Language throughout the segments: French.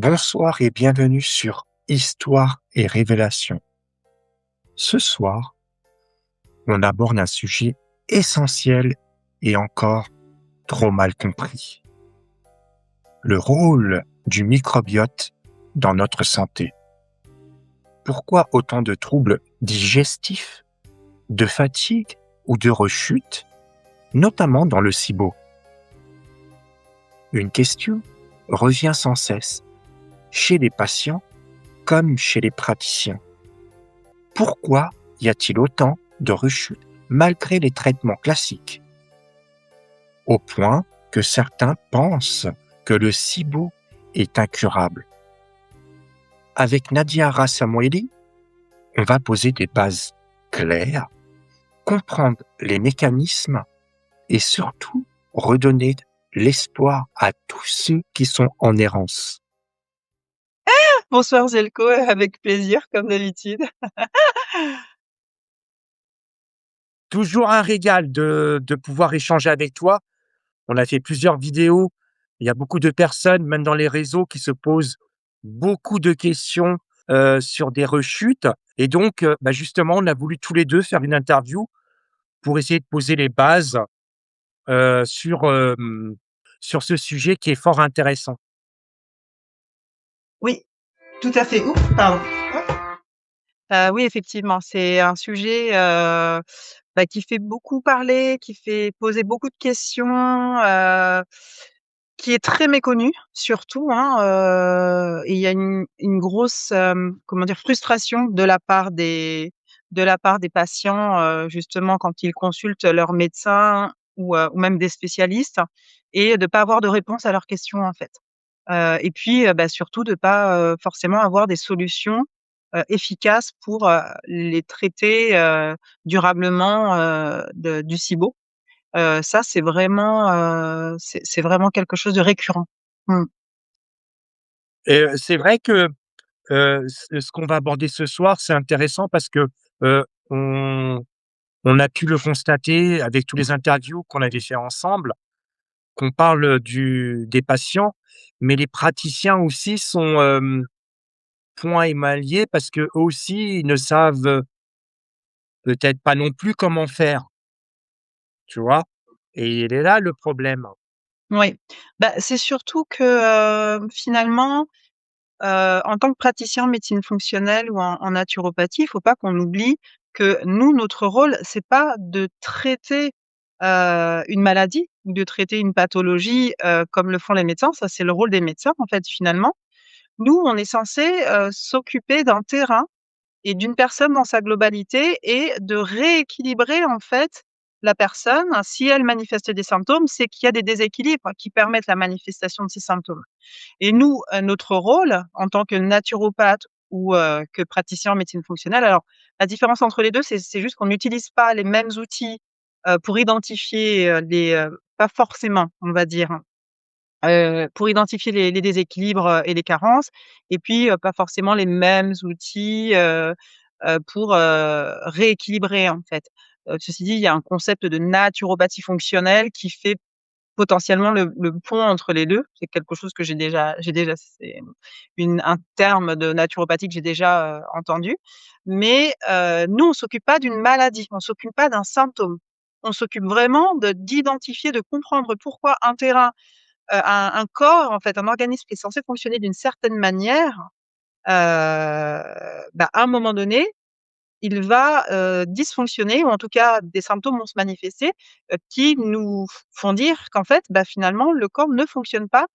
Bonsoir et bienvenue sur Histoire et Révélation. Ce soir, on aborde un sujet essentiel et encore trop mal compris. Le rôle du microbiote dans notre santé. Pourquoi autant de troubles digestifs, de fatigue ou de rechute, notamment dans le SIBO? Une question revient sans cesse, chez les patients comme chez les praticiens. Pourquoi y a-t-il autant de rechutes malgré les traitements classiques? Au point que certains pensent que le SIBO est incurable. Avec Nadia Rassamoueli, on va poser des bases claires, comprendre les mécanismes et surtout redonner l'espoir à tous ceux qui sont en errance. Bonsoir Zelko, avec plaisir comme d'habitude. Toujours un régal de pouvoir échanger avec toi. On a fait plusieurs vidéos. Il y a beaucoup de personnes, même dans les réseaux, qui se posent beaucoup de questions sur des rechutes. Et donc, justement, on a voulu tous les deux faire une interview pour essayer de poser les bases euh, sur, euh, sur ce sujet qui est fort intéressant. Oui, tout à fait. Oups, pardon. Oui, effectivement, c'est un sujet qui fait beaucoup parler, qui fait poser beaucoup de questions, qui est très méconnu, surtout, hein, et il y a une grosse, comment dire, frustration de la part des patients, justement quand ils consultent leur médecin ou même des spécialistes et de pas avoir de réponse à leurs questions, en fait. Et puis, surtout de pas, forcément avoir des solutions, efficaces pour, les traiter, durablement, du SIBO. Ça, c'est vraiment quelque chose de récurrent. Mmh. Et c'est vrai que ce qu'on va aborder ce soir, c'est intéressant parce que euh, on, on a pu le constater avec tous les interviews qu'on avait fait ensemble, qu'on parle des patients, mais les praticiens aussi sont point émaillés parce qu'eux aussi, ils ne savent peut-être pas non plus comment faire, tu vois? Et il est là le problème. Oui. C'est surtout que, finalement, en tant que praticien en médecine fonctionnelle ou en naturopathie, il faut pas qu'on oublie que nous, notre rôle, c'est pas de traiter, une maladie ou de traiter une pathologie, comme le font les médecins. Ça, c'est le rôle des médecins, en fait, finalement. Nous, on est censé s'occuper d'un terrain et d'une personne dans sa globalité et de rééquilibrer, en fait, la personne. Si elle manifeste des symptômes, c'est qu'il y a des déséquilibres qui permettent la manifestation de ces symptômes. Et nous, notre rôle en tant que naturopathe ou que praticien en médecine fonctionnelle, alors la différence entre les 2, c'est juste qu'on n'utilise pas les mêmes outils, pour identifier, pas forcément, on va dire, pour identifier les déséquilibres, et les carences et puis, pas forcément les mêmes outils, pour, rééquilibrer, en fait. Ceci dit, il y a un concept de naturopathie fonctionnelle qui fait potentiellement le pont entre les 2. C'est quelque chose que j'ai déjà c'est un terme de naturopathie que j'ai déjà, entendu. Mais, nous, on s'occupe pas d'une maladie, on s'occupe pas d'un symptôme. On s'occupe vraiment d'identifier, de comprendre pourquoi un terrain, un corps, en fait, un organisme qui est censé fonctionner d'une certaine manière, à un moment donné, il va, dysfonctionner ou en tout cas des symptômes vont se manifester, qui nous font dire qu'en fait, finalement, le corps ne fonctionne pas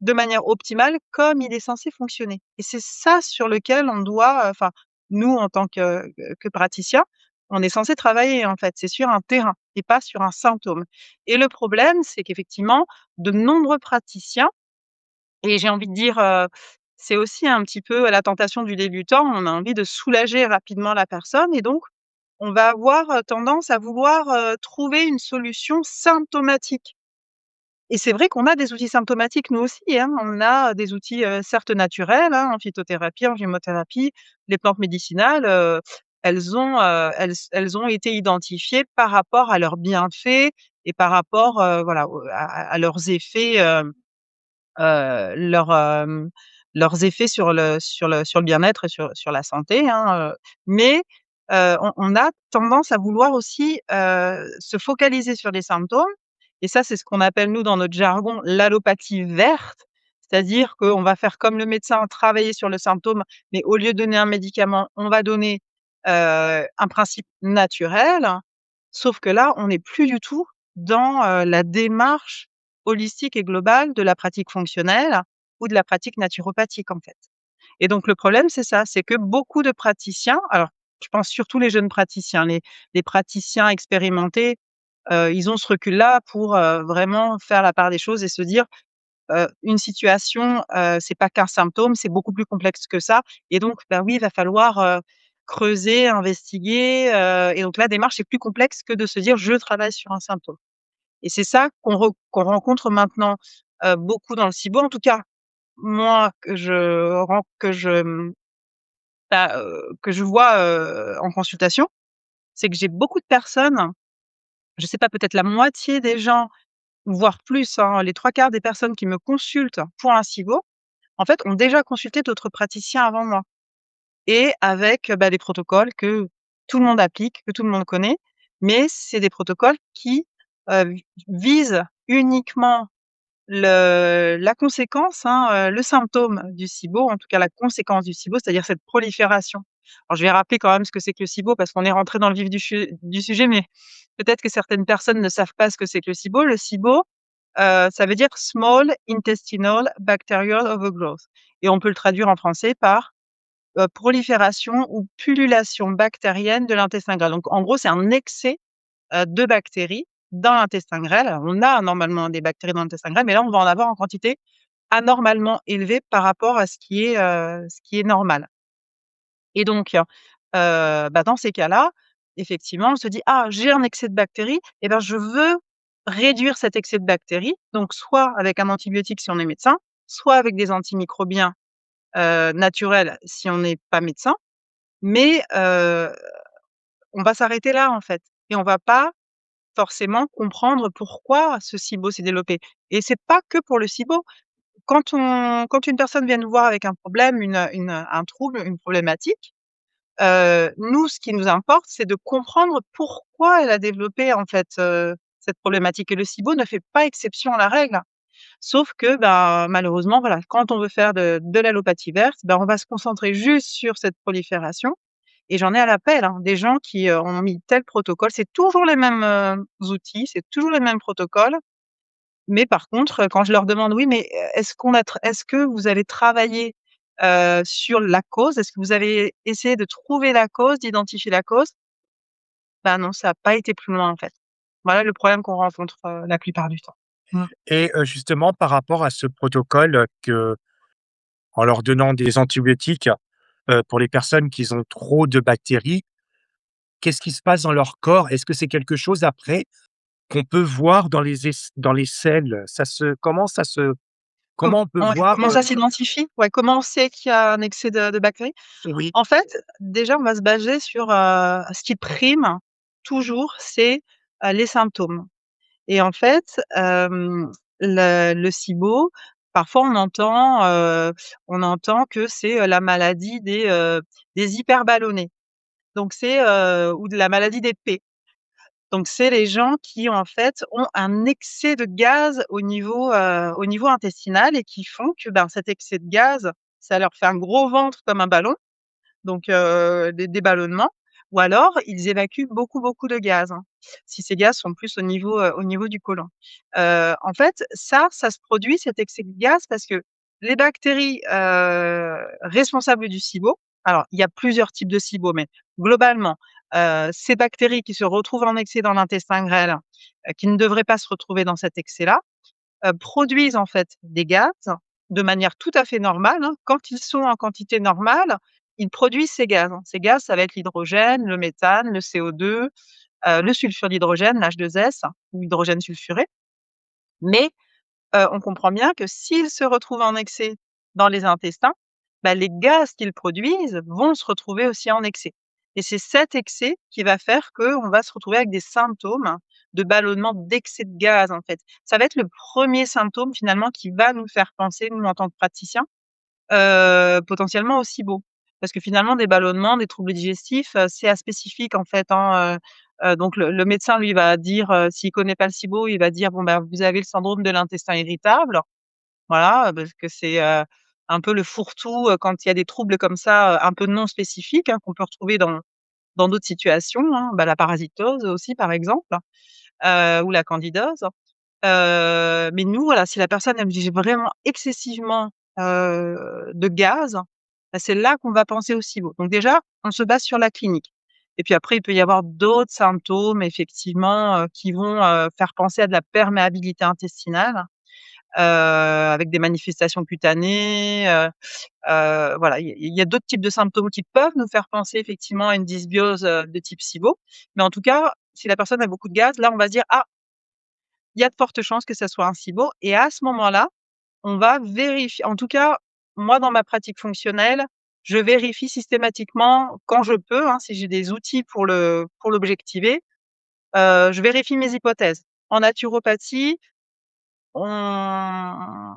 de manière optimale comme il est censé fonctionner et c'est ça sur lequel on doit, enfin, nous en tant que praticiens, on est censé travailler en fait, c'est sur un terrain et pas sur un symptôme et le problème, c'est qu'effectivement, de nombreux praticiens et j'ai envie de dire, c'est aussi un petit peu la tentation du débutant. On a envie de soulager rapidement la personne et donc on va avoir, tendance à vouloir, trouver une solution symptomatique et c'est vrai qu'on a des outils symptomatiques nous aussi, hein. On a des outils, certes naturels, hein, en phytothérapie, en gémothérapie. Les plantes médicinales, elles ont été identifiées par rapport à leurs bienfaits et par rapport, voilà, à leurs effets, leur, leurs effets sur le bien-être et sur la santé, hein, mais on a tendance à vouloir aussi, se focaliser sur les symptômes et ça, c'est ce qu'on appelle nous dans notre jargon l'allopathie verte. C'est-à-dire qu'on va faire comme le médecin, travailler sur le symptôme, mais au lieu de donner un médicament, on va donner, un principe naturel. Sauf que là, on n'est plus du tout dans, la démarche holistique et globale de la pratique fonctionnelle ou de la pratique naturopathique, en fait. Et donc le problème, c'est ça, c'est que beaucoup de praticiens, alors je pense surtout les jeunes praticiens, les praticiens expérimentés, ils ont ce recul-là pour, vraiment faire la part des choses et se dire, une situation, c'est pas qu'un symptôme, c'est beaucoup plus complexe que ça et donc, bah, oui, il va falloir, creuser, investiguer, et donc la démarche est plus complexe que de se dire: «Je travaille sur un symptôme» et c'est ça qu'on rencontre maintenant, beaucoup dans le SIBO. En tout cas, moi que je vois, en consultation, c'est que j'ai beaucoup de personnes, je sais pas, peut-être la moitié des gens, voire plus, hein, les 3/4 des personnes qui me consultent pour un SIBO, en fait, ont déjà consulté d'autres praticiens avant moi et avec, bah, des protocoles que tout le monde applique, que tout le monde connaît, mais c'est des protocoles qui, visent uniquement la conséquence, hein, le symptôme du SIBO, en tout cas la conséquence du SIBO, c'est-à-dire cette prolifération. Alors je vais rappeler quand même ce que c'est que le SIBO parce qu'on est rentré dans le vif du sujet, mais peut-être que certaines personnes ne savent pas ce que c'est que le SIBO. Le SIBO, ça veut dire Small Intestinal Bacterial Overgrowth et on peut le traduire en français par, prolifération ou pullulation bactérienne de l'intestin grêle. Donc en gros, c'est un excès de bactéries dans l'intestin grêle. Alors, on a normalement des bactéries dans l'intestin grêle, mais là, on va en avoir en quantité anormalement élevée par rapport à ce qui est normal et donc bah, dans ces cas-là, effectivement, on se dit: «Ah, j'ai un excès de bactéries et ben, je veux réduire cet excès de bactéries», donc soit avec un antibiotique si on est médecin, soit avec des antimicrobiens, naturels si on n'est pas médecin, mais on va s'arrêter là, en fait et on va pas forcément comprendre pourquoi ce SIBO s'est développé et c'est pas que pour le SIBO. Quand une personne vient nous voir avec un problème, un trouble, une problématique, nous, ce qui nous importe, c'est de comprendre pourquoi elle a développé, en fait, cette problématique et le SIBO ne fait pas exception à la règle. Sauf que, ben, malheureusement, voilà, quand on veut faire de l'allopathie verte, ben, on va se concentrer juste sur cette prolifération et j'en ai à l'appel, hein, des gens qui, ont mis tel protocole. C'est toujours les mêmes, outils, c'est toujours les mêmes protocoles, mais par contre, quand je leur demande: «Oui, mais est-ce que vous avez travaillé, sur la cause? Est-ce que vous avez essayé de trouver la cause, d'identifier la cause?» Bah, non, ça a pas été plus loin, en fait. Voilà le problème qu'on rencontre, la plupart du temps. Mmh. Et justement par rapport à ce protocole, que en leur donnant des antibiotiques, pour les personnes qui ont trop de bactéries, qu'est-ce qui se passe dans leur corps? Est-ce que c'est quelque chose après qu'on peut voir dans les selles? Com Comment on peut Ouais, voir, comment ça s'identifie? Ouais, comment on sait qu'il y a un excès de bactéries? oui, En fait, déjà, on va se baser sur, ce qui prime toujours, c'est, les symptômes et en fait, le SIBO, parfois on entend que c'est, la maladie des hyperballonnés. Donc c'est, ou de la maladie des P. Donc c'est les gens qui, en fait, ont un excès de gaz au niveau intestinal et qui font que, ben, cet excès de gaz, ça leur fait un gros ventre comme un ballon, donc des ballonnements ou alors ils évacuent beaucoup, beaucoup de gaz, hein, si ces gaz sont plus au niveau du côlon. En fait, ça se produit cet excès de gaz parce que les bactéries, responsables du SIBO, alors il y a plusieurs types de SIBO, mais globalement, ces bactéries qui se retrouvent en excès dans l'intestin grêle, qui ne devraient pas se retrouver dans cet excès-là, produisent en fait des gaz de manière tout à fait normale, hein. Quand ils sont en quantité normale, ils produisent ces gaz, hein. Ces gaz, ça va être l'hydrogène, le méthane, le CO2, le sulfure d'hydrogène, l'H2S ou hydrogène sulfuré. Mais, on comprend bien que s'ils se retrouvent en excès dans les intestins, bah, les gaz qu'ils produisent vont se retrouver aussi en excès et c'est cet excès qui va faire qu'on va se retrouver avec des symptômes de ballonnement, d'excès de gaz, en fait. Ça va être le premier symptôme finalement qui va nous faire penser, nous, en tant que praticiens, potentiellement au SIBO. Parce que finalement des ballonnements, des troubles digestifs, c'est aspécifique en fait, hein, donc le médecin lui va dire, s'il connaît pas le SIBO, il va dire: «Bon, bah, vous avez le syndrome de l'intestin irritable». Voilà, parce que c'est, un peu le fourre-tout, quand il y a des troubles comme ça, un peu non spécifiques, hein, qu'on peut retrouver dans d'autres situations, hein. Bah, la parasitose aussi par exemple, ou la candidose. Mais nous, voilà, si la personne elle dit vraiment excessivement, de gaz, bah, c'est là qu'on va penser au SIBO. Donc déjà, on se base sur la clinique et puis après il peut y avoir d'autres symptômes effectivement, qui vont, faire penser à de la perméabilité intestinale, avec des manifestations cutanées, voilà. Il y a d'autres types de symptômes qui peuvent nous faire penser effectivement à une dysbiose, de type SIBO. Mais en tout cas, si la personne a beaucoup de gaz, là on va se dire: «Ah, il y a de fortes chances que ça soit un SIBO» et à ce moment-là, on va vérifier en tout cas, moi dans ma pratique fonctionnelle, je vérifie systématiquement quand je peux, hein, si j'ai des outils pour l'objectiver, je vérifie mes hypothèses. En naturopathie, on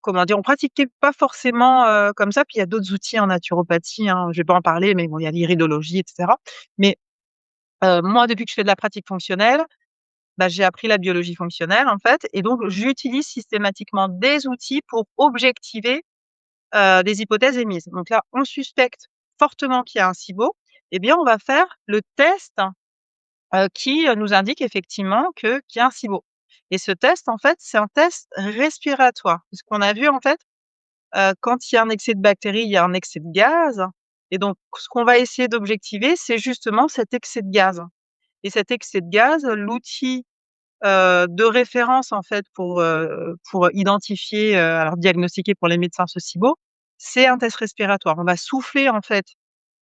comment dire? On pratiquait pas forcément, comme ça, puis il y a d'autres outils en naturopathie, hein, je vais pas en parler, mais bon, il y a l'iridologie et cetera. Mais, moi depuis que je fais de la pratique fonctionnelle, bah, j'ai appris la biologie fonctionnelle, en fait et donc j'utilise systématiquement des outils pour objectiver, des hypothèses émises. Donc là, on suspecte fortement qu'il y a un SIBO, eh bien, on va faire le test, qui, nous indique effectivement qu'il y a un SIBO et ce test, en fait, c'est un test respiratoire. Parce qu'on a vu, en fait, quand il y a un excès de bactéries, il y a un excès de gaz et donc ce qu'on va essayer d'objectiver, c'est justement cet excès de gaz et cet excès de gaz, l'outil de référence en fait pour identifier, alors diagnostiquer pour les médecins ce SIBO, c'est un test respiratoire. On va souffler en fait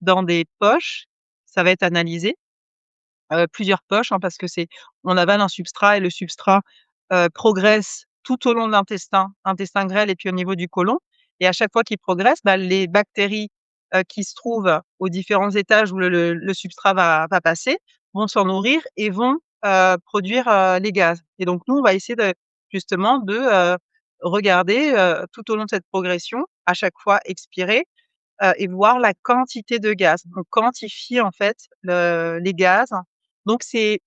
dans des poches, ça va être analysé, plusieurs poches, hein, parce que c'est on avale un substrat et le substrat, progresse tout au long de l'intestin, intestin grêle et puis au niveau du côlon et à chaque fois qu'il progresse, bah, les bactéries, qui se trouvent aux différents étages où le substrat va passer, vont s'en nourrir et vont, produire, les gaz et donc nous, on va essayer de justement de, regarder, tout au long de cette progression, à chaque fois expirer, et voir la quantité de gaz. On quantifie en fait les gaz. Donc c'est,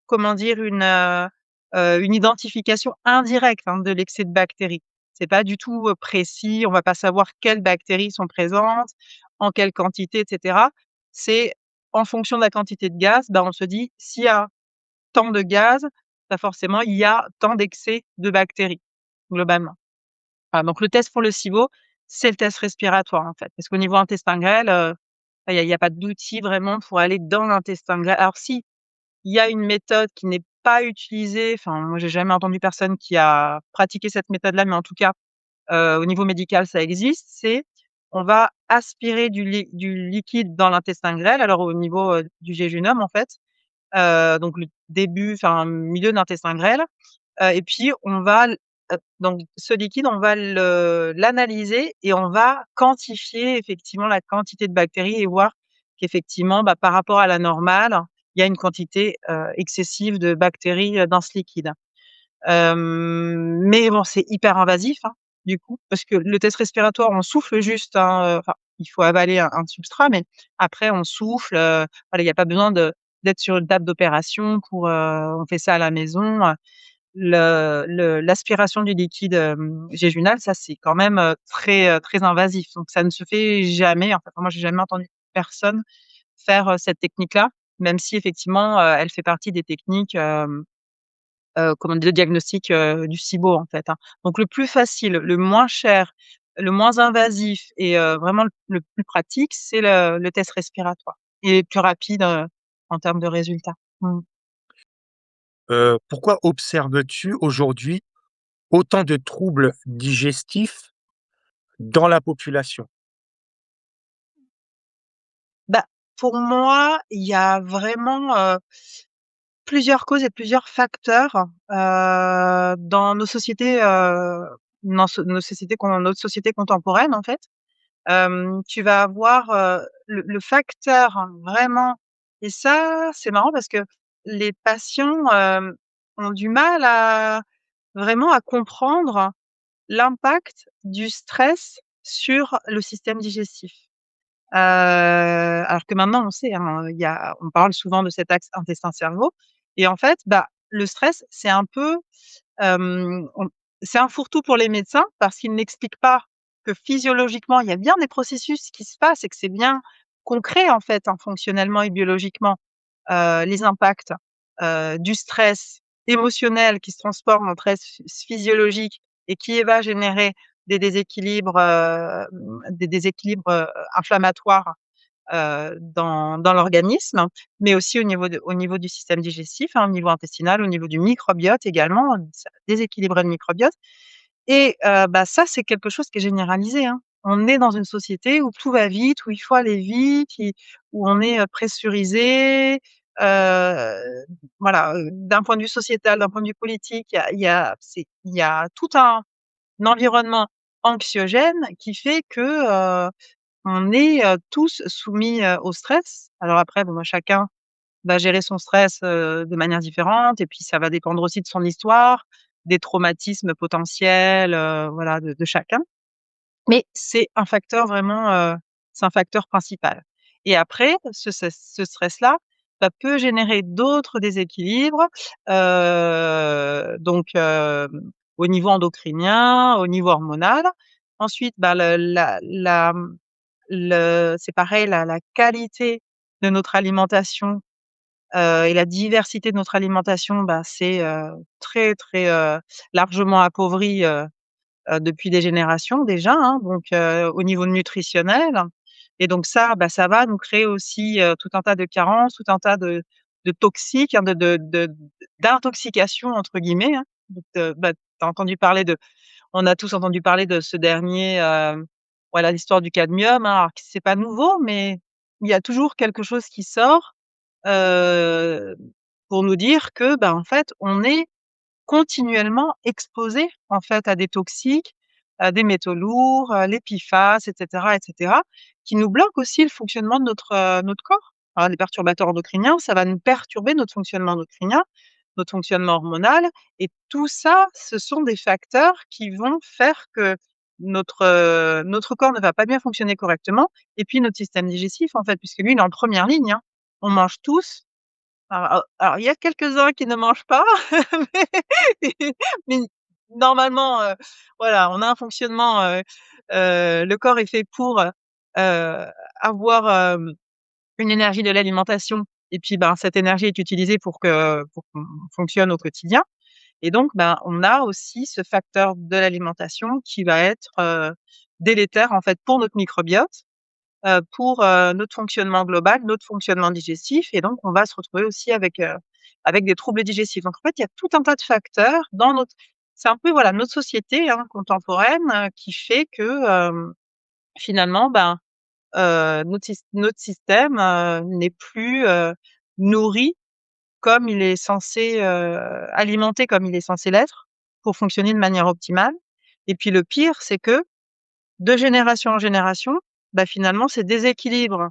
comment dire? Une identification indirecte, hein, de l'excès de bactéries. C'est pas du tout, précis, on va pas savoir quelles bactéries sont présentes, en quelle quantité et cetera. C'est en fonction de la quantité de gaz, bah, on se dit: «S'il y a tant de gaz, bah, forcément il y a tant d'excès de bactéries», globalement. Voilà, donc le test pour le SIBO, c'est le test respiratoire, en fait, parce qu'au niveau intestin grêle, il y a pas d'outil vraiment pour aller dans l'intestin grêle. Alors si, il y a une méthode qui n'est pas utilisée, enfin moi j'ai jamais entendu personne qui a pratiqué cette méthode-là, mais en tout cas, au niveau médical ça existe, c'est on va aspirer du liquide dans l'intestin grêle, alors au niveau, du jéjunum en fait, donc le début, enfin milieu de l'intestin grêle. Et puis on va donc ce liquide, on va l'analyser et on va quantifier effectivement la quantité de bactéries et voir qu'effectivement, bah, par rapport à la normale, il y a une quantité, excessive de bactéries, dans ce liquide. Mais bon, c'est hyper invasif, hein, du coup, parce que le test respiratoire, on souffle juste, hein, enfin, il faut avaler un substrat, mais après on souffle, voilà, il y a pas besoin d'être sur une table d'opération pour, on fait ça à la maison, l'aspiration du liquide, jéjunal, ça, c'est quand même, très invasif, donc ça ne se fait jamais, en fait, moi, j'ai jamais entendu personne faire, cette technique-là, même si effectivement, elle fait partie des techniques, comment dire? De diagnostic, du SIBO, en fait, hein. Donc le plus facile, le moins cher, le moins invasif et vraiment le plus pratique, c'est le test respiratoire et plus rapide, en termes de résultats. Mmh. Pourquoi observes-tu aujourd'hui autant de troubles digestifs dans la population? Bah, pour moi, il y a vraiment, plusieurs causes et plusieurs facteurs, dans nos sociétés, nos sociétés notre société contemporaine, en fait. Tu vas avoir, le facteur vraiment et ça, c'est marrant parce que les patients, ont du mal à vraiment à comprendre l'impact du stress sur le système digestif. Alors que maintenant on sait, hein, on parle souvent de cet axe intestin-cerveau et en fait, bah, le stress, c'est un peu, on c'est un fourre-tout pour les médecins parce qu'ils n'expliquent pas que physiologiquement, il y a bien des processus qui se passent et que c'est bien concret en fait, hein, fonctionnellement et biologiquement, les impacts, du stress émotionnel qui se transforme en stress physiologique et qui va générer des déséquilibres, inflammatoires, dans l'organisme, mais aussi au niveau du système digestif, hein, au niveau intestinal, au niveau du microbiote également, ça va déséquilibrer le microbiote et bah, ça, c'est quelque chose qui est généralisé, hein. On est dans une société où tout va vite, où il faut aller vite, où on est, pressurisé, voilà, d'un point de vue sociétal, d'un point de vue politique, il y a tout un environnement anxiogène qui fait que, on est, tous soumis, au stress. Alors après, bon, bah, chacun va gérer son stress, de manière différente et puis ça va dépendre aussi de son histoire, des traumatismes potentiels, voilà, de chacun. Mais c'est un facteur vraiment, c'est un facteur principal et après ce stress-là, ça peut générer d'autres déséquilibres, donc au niveau endocrinien, au niveau hormonal. Ensuite, bah, c'est pareil, la qualité de notre alimentation, et la diversité de notre alimentation, bah, c'est, très, très, largement appauvri, depuis des générations déjà, hein, donc au niveau nutritionnel et donc ça, bah, ça va nous créer aussi, tout un tas de carences, tout un tas de toxiques, hein, «d'intoxication» entre guillemets, hein. Donc bah, tu entendu parler de on a tous entendu parler de ce dernier, voilà, l'histoire du cadmium, hein, alors que c'est pas nouveau, mais il y a toujours quelque chose qui sort, heu, pour nous dire que, bah, en fait, on est continuellement exposé, en fait, à des toxiques, à des métaux lourds, les PFAS et cetera, qui nous bloquent aussi le fonctionnement de notre corps. Alors les perturbateurs endocriniens, ça va nous perturber notre fonctionnement endocrinien, notre fonctionnement hormonal et tout ça, ce sont des facteurs qui vont faire que notre corps ne va pas bien fonctionner correctement et puis notre système digestif, en fait, puisque lui, il est en première ligne, hein. On mange tous, alors il y a quelques-uns qui ne mangent pas, mais mais normalement, voilà, on a un fonctionnement, le corps est fait pour, avoir, une énergie de l'alimentation et puis, ben, cette énergie est utilisée pour qu'on fonctionne au quotidien et donc, ben, on a aussi ce facteur de l'alimentation qui va être, délétère, en fait, pour notre microbiote, pour, notre fonctionnement global, notre fonctionnement digestif et donc on va se retrouver aussi avec des troubles digestifs. Donc en fait, il y a tout un tas de facteurs dans notre c'est un peu, voilà, notre société, hein, contemporaine, qui fait que, finalement, ben, notre système, n'est plus, nourri comme il est censé, alimenté comme il est censé l'être pour fonctionner de manière optimale et puis le pire, c'est que de génération en génération, bah, finalement ces déséquilibres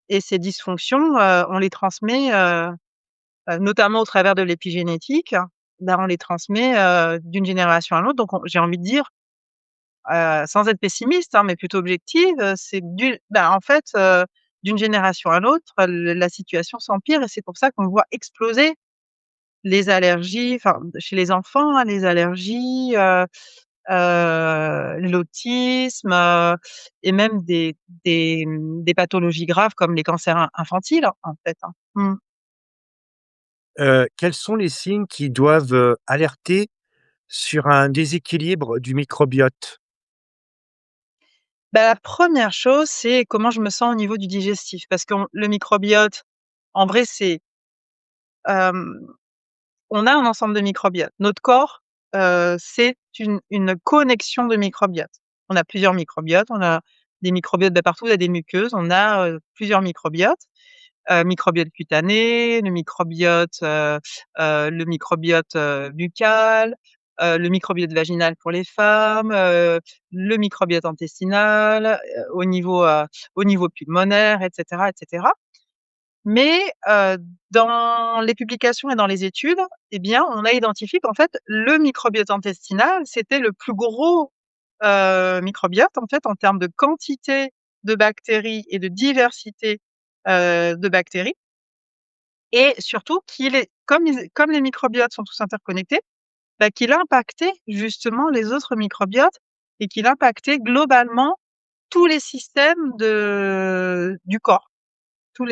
et ces dysfonctions, on les transmet, notamment au travers de l'épigénétique, bah, on les transmet, d'une génération à l'autre. Donc j'ai envie de dire, sans être pessimiste, hein, mais plutôt objective, c'est en fait, d'une génération à l'autre, la situation s'empire et c'est pour ça qu'on voit exploser les allergies, enfin chez les enfants, hein, les allergies, l'autisme, et même des pathologies graves comme les cancers infantiles, en fait, hein. Mmh. Quels sont les signes qui doivent, alerter sur un déséquilibre du microbiote? Bah, la première chose, c'est comment je me sens au niveau du digestif parce que le microbiote, en vrai, hem, on a un ensemble de microbiotes. Notre corps, c'est une connexion de microbiotes. On a plusieurs microbiotes, on a des microbiotes, bah, partout, il y a des muqueuses, on a, plusieurs microbiotes. Microbiote cutané, le microbiote, buccal, le microbiote vaginal pour les femmes, le microbiote intestinal, au niveau pulmonaire et cetera. Mais, dans les publications et dans les études, eh bien, on a identifié qu'en fait, le microbiote intestinal, c'était le plus gros microbiote, en fait, en termes de quantité de bactéries et de diversité, de bactéries et surtout qu'il est comme les microbiotes sont tous interconnectés, bah, qu'il impactait justement les autres microbiotes et qu'il impactait globalement tous les systèmes du corps, toute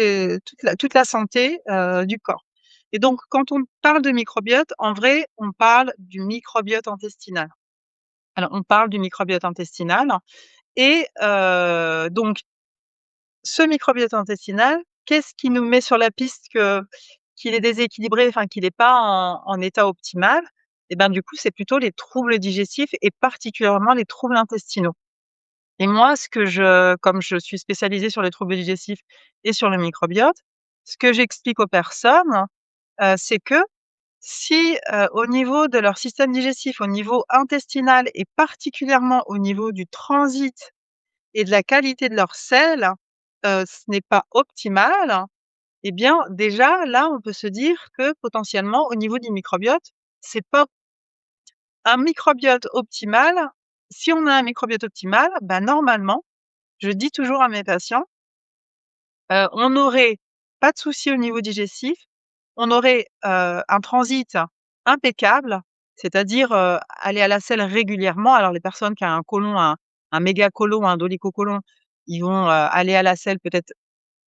la santé, du corps et donc quand on parle de microbiote, en vrai, on parle du microbiote intestinal. Alors on parle du microbiote intestinal et donc ce microbiote intestinal, qu'est-ce qui nous met sur la piste qu'il est déséquilibré, enfin qu'il est pas en état optimal? Et ben, du coup, c'est plutôt les troubles digestifs et particulièrement les troubles intestinaux. Et moi, comme je suis spécialisée sur les troubles digestifs et sur le microbiote, ce que j'explique aux personnes, c'est que si, au niveau de leur système digestif, au niveau intestinal et particulièrement au niveau du transit et de la qualité de leurs selles, ce n'est pas optimal, eh bien, déjà, là, on peut se dire que potentiellement, au niveau du microbiote, c'est pas un microbiote optimal. Si on a un microbiote optimal, bah, normalement, je dis toujours à mes patients, on n'aurait pas de souci au niveau digestif, on aurait, un transit impeccable, c'est-à-dire, aller à la selle régulièrement. Alors les personnes qui ont un méga côlon, un dolichocôlon, ils vont, aller à la selle peut-être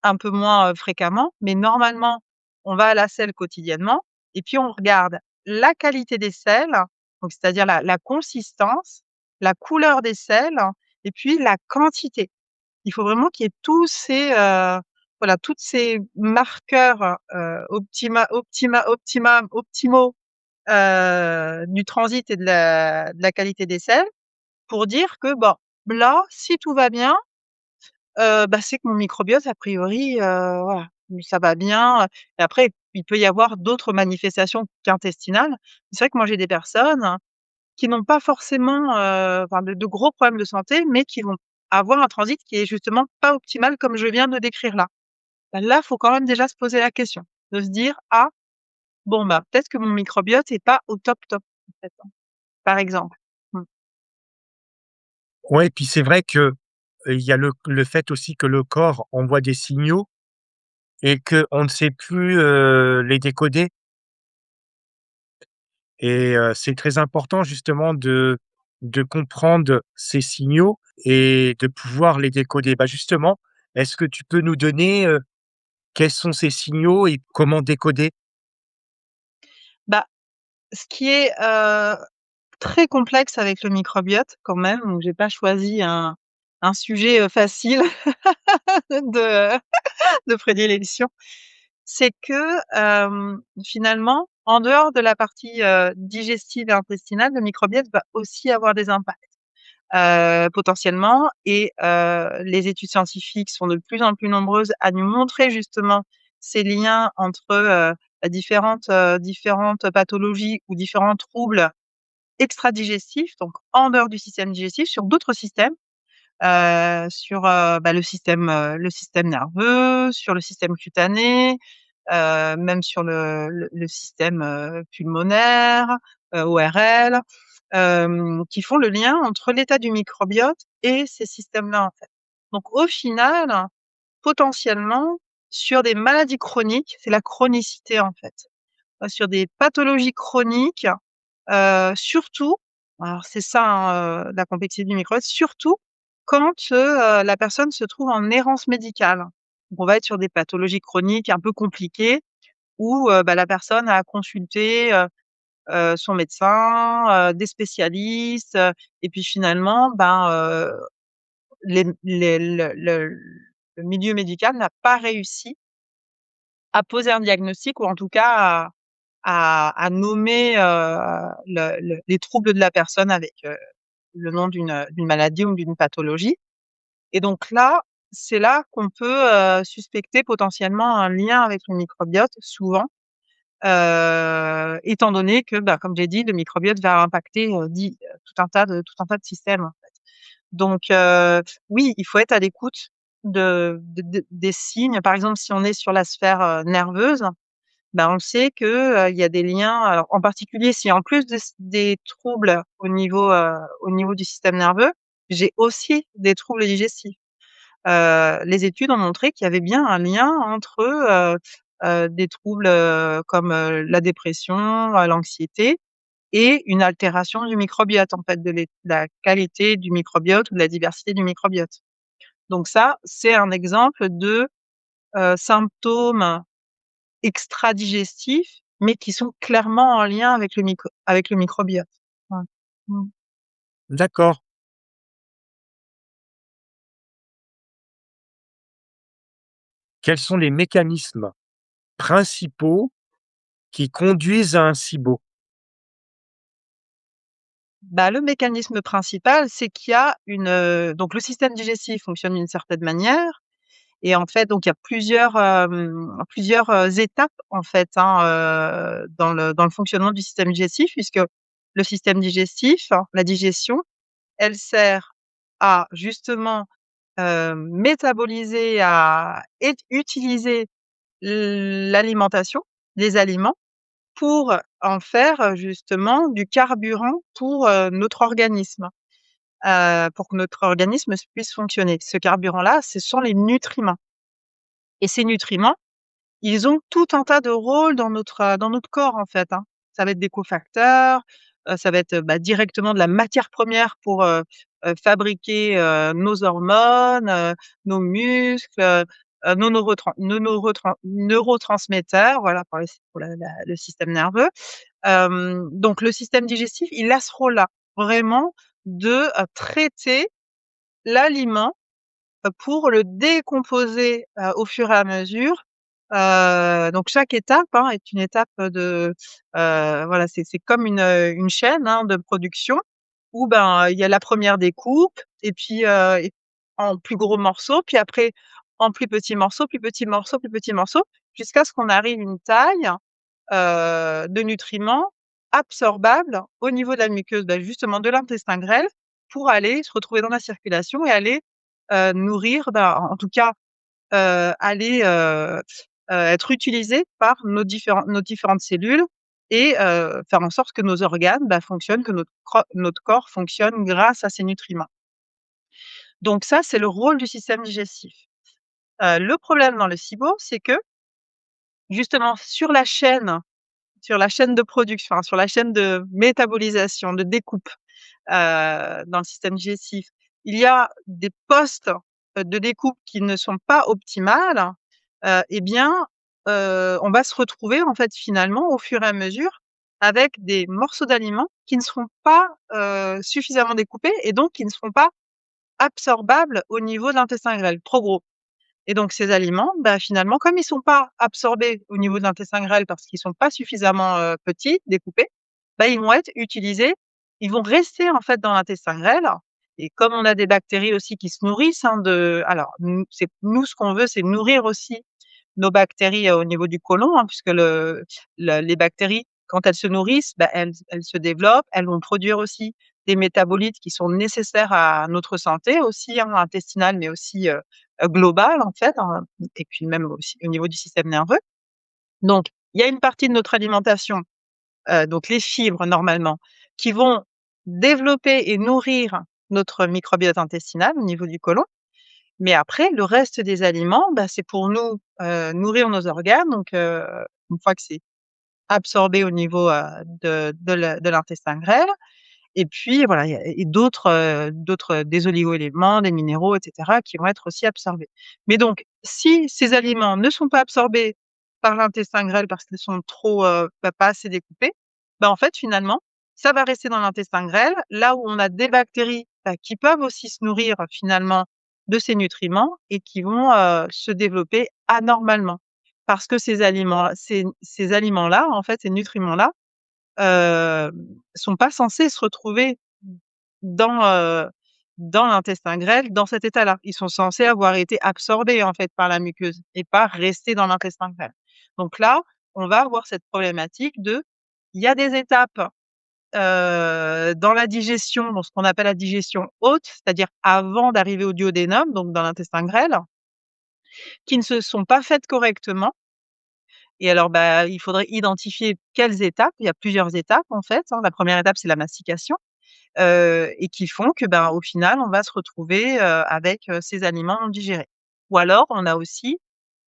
un peu moins, fréquemment, mais normalement, on va à la selle quotidiennement et puis on regarde la qualité des selles, donc c'est-à-dire la consistance, la couleur des selles et puis la quantité. Il faut vraiment qu'il y ait voilà, toutes ces marqueurs, optimaux, du transit et de la qualité des selles pour dire que, bon, là, si tout va bien, bah, c'est que mon microbiote a priori, voilà, ça va bien, et après il peut y avoir d'autres manifestations qu'intestinales. C'est vrai que moi j'ai des personnes qui n'ont pas forcément, enfin de gros problèmes de santé, mais qui vont avoir un transit qui est justement pas optimal comme je viens de décrire là. Bah, là, faut quand même déjà se poser la question, de se dire: «Ah bon, bah, peut-être que mon microbiote est pas au top top, en fait», hein, par exemple. Mmh. Ouais, puis c'est vrai que, il y a le fait aussi que le corps envoie des signaux et qu'on ne sait plus, les décoder et c'est très important justement de comprendre ces signaux et de pouvoir les décoder. Bah, justement, est-ce que tu peux nous donner, quels sont ces signaux et comment décoder? Bah, ce qui est, très complexe avec le microbiote quand même, donc j'ai pas choisi un sujet, facile de de prédilection. C'est que, finalement, en dehors de la partie, digestive et intestinale, le microbiote va aussi avoir des impacts, potentiellement et les études scientifiques sont de plus en plus nombreuses à nous montrer justement ces liens entre, différentes pathologies ou différents troubles extra-digestifs, donc en dehors du système digestif, sur d'autres systèmes, sur, bah, le système nerveux, sur le système cutané, même sur le système, pulmonaire, ORL, qui font le lien entre l'état du microbiote et ces systèmes-là, en fait. Donc au final, potentiellement, sur des maladies chroniques, c'est la chronicité, en fait. Sur des pathologies chroniques, surtout, alors c'est ça, hein, la complexité du microbiote, surtout quand, la personne se trouve en errance médicale. Donc on va être sur des pathologies chroniques un peu compliquées où, bah, la personne a consulté, son médecin, des spécialistes, et puis finalement, ben, les le milieu médical n'a pas réussi à poser un diagnostic ou en tout cas à nommer, les troubles de la personne avec, le nom d'une maladie ou d'une pathologie et donc là, c'est là qu'on peut, suspecter potentiellement un lien avec le microbiote souvent, étant donné que, bah, comme j'ai dit, le microbiote va impacter, tout un tas de systèmes, en fait. Donc oui, il faut être à l'écoute des signes. Par exemple, si on est sur la sphère, nerveuse, on sait que, il y a des liens, alors en particulier si en plus des troubles au niveau du système nerveux, j'ai aussi des troubles digestifs. Les études ont montré qu'il y avait bien un lien entre, des troubles, comme, la dépression, l'anxiété et une altération du microbiote, en fait, de la qualité du microbiote ou de la diversité du microbiote. Donc ça, c'est un exemple de, symptômes extra-digestifs, mais qui sont clairement en lien avec le microbiote. Ouais. Mmh. D'accord. Quels sont les mécanismes principaux qui conduisent à un SIBO? Le mécanisme principal, c'est qu'il y a donc le système digestif fonctionne d'une certaine manière et en fait, donc il y a plusieurs, étapes en fait, hein, dans le fonctionnement du système digestif puisque le système digestif, hein, la digestion, elle sert à justement, métaboliser, à utiliser l'alimentation, les aliments pour en faire, justement du carburant pour, notre organisme, pour que notre organisme puisse fonctionner. Ce carburant-là, ce sont les nutriments et ces nutriments, ils ont tout un tas de rôles dans notre corps, en fait, hein. Ça va être des cofacteurs, ça va être, directement de la matière première pour, fabriquer, nos hormones, nos muscles, nos neurotransmetteurs, voilà, pour le système nerveux. Donc le système digestif, il a ce rôle-là, vraiment de, traiter l'aliment, pour le décomposer, au fur et à mesure. Donc chaque étape, hein, est une étape, voilà, c'est comme une chaîne, hein, de production où, il y a la première découpe et puis, en plus gros morceaux, puis après en plus petits morceaux, plus petits morceaux, plus petits morceaux, jusqu'à ce qu'on arrive à une taille, de nutriments absorbables au niveau de la muqueuse, justement de l'intestin grêle pour aller se retrouver dans la circulation et aller, nourrir, en tout cas, aller, être utilisés par nos différentes cellules et faire en sorte que nos organes, fonctionnent, que notre corps fonctionne grâce à ces nutriments. Donc ça, c'est le rôle du système digestif. Le problème dans le SIBO, c'est que justement sur la chaîne de production, sur la chaîne de métabolisation, de découpe, dans le système digestif, il y a des postes, de découpe qui ne sont pas optimales, et bien, on va se retrouver en fait finalement au fur et à mesure avec des morceaux d'aliments qui ne seront pas, suffisamment découpés et donc qui ne seront pas absorbables au niveau de l'intestin grêle, trop gros. Et donc ces aliments, finalement, comme ils sont pas absorbés au niveau de l'intestin grêle parce qu'ils sont pas suffisamment, petits, découpés, ils vont être utilisés, ils vont rester en fait dans l'intestin grêle et comme on a des bactéries aussi qui se nourrissent, hein, nous ce qu'on veut, c'est nourrir aussi nos bactéries, au niveau du côlon, hein, puisque les bactéries, quand elles se nourrissent, elles se développent, elles vont produire aussi des métabolites qui sont nécessaires à notre santé aussi, hein, intestinale, mais aussi, globale en fait, hein, et puis même aussi au niveau du système nerveux. Donc il y a une partie de notre alimentation, donc les fibres normalement, qui vont développer et nourrir notre microbiote intestinal au niveau du côlon. Mais après, le reste des aliments, c'est pour nous, nourrir nos organes, donc une fois que c'est absorbé au niveau, de l'intestin grêle et puis voilà, il y a et d'autres, des oligo-éléments, des minéraux et cetera qui vont être aussi absorbés. Mais donc si ces aliments ne sont pas absorbés par l'intestin grêle parce qu'ils sont trop, pas assez découpés, en fait finalement, ça va rester dans l'intestin grêle, là où on a des bactéries, qui peuvent aussi se nourrir finalement de ces nutriments et qui vont, se développer anormalement. Parce que ces aliments-là, en fait, ces nutriments-là, Hem, sont pas censés se retrouver dans, dans l'intestin grêle, dans cet état-là. Ils sont censés avoir été absorbés, en fait, par la muqueuse et pas rester dans l'intestin grêle. Donc là, on va avoir cette problématique il y a des étapes, dans la digestion, dans ce qu'on appelle la digestion haute, c'est-à-dire avant d'arriver au duodénum, donc dans l'intestin grêle, qui ne se sont pas faites correctement et alors, bah, il faudrait identifier quelles étapes. Il y a plusieurs étapes, en fait, hein. La première étape, c'est la mastication, et qui font que, ben, au final, on va se retrouver, avec, ces aliments non digérés. Ou alors, on a aussi,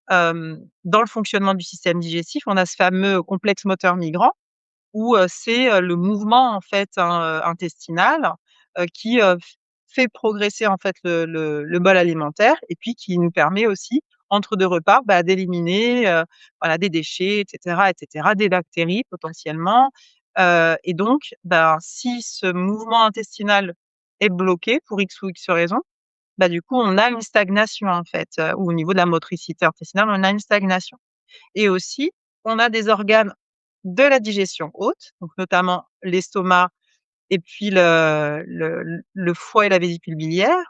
dans le fonctionnement du système digestif, on a ce fameux complexe moteur migrant où, c'est, le mouvement en fait, hein, intestinal, qui, f fait progresser en fait le bol alimentaire et puis qui nous permet aussi, entre 2 repas, bah, d'éliminer, voilà, des déchets et cetera, des bactéries potentiellement, et donc, ben, si ce mouvement intestinal est bloqué pour X ou X raison, bah, du coup, on a une stagnation en fait, ou au niveau de la motricité intestinale, on a une stagnation. Et aussi, on a des organes de la digestion haute, donc notamment l'estomac et puis le foie et la vésicule biliaire,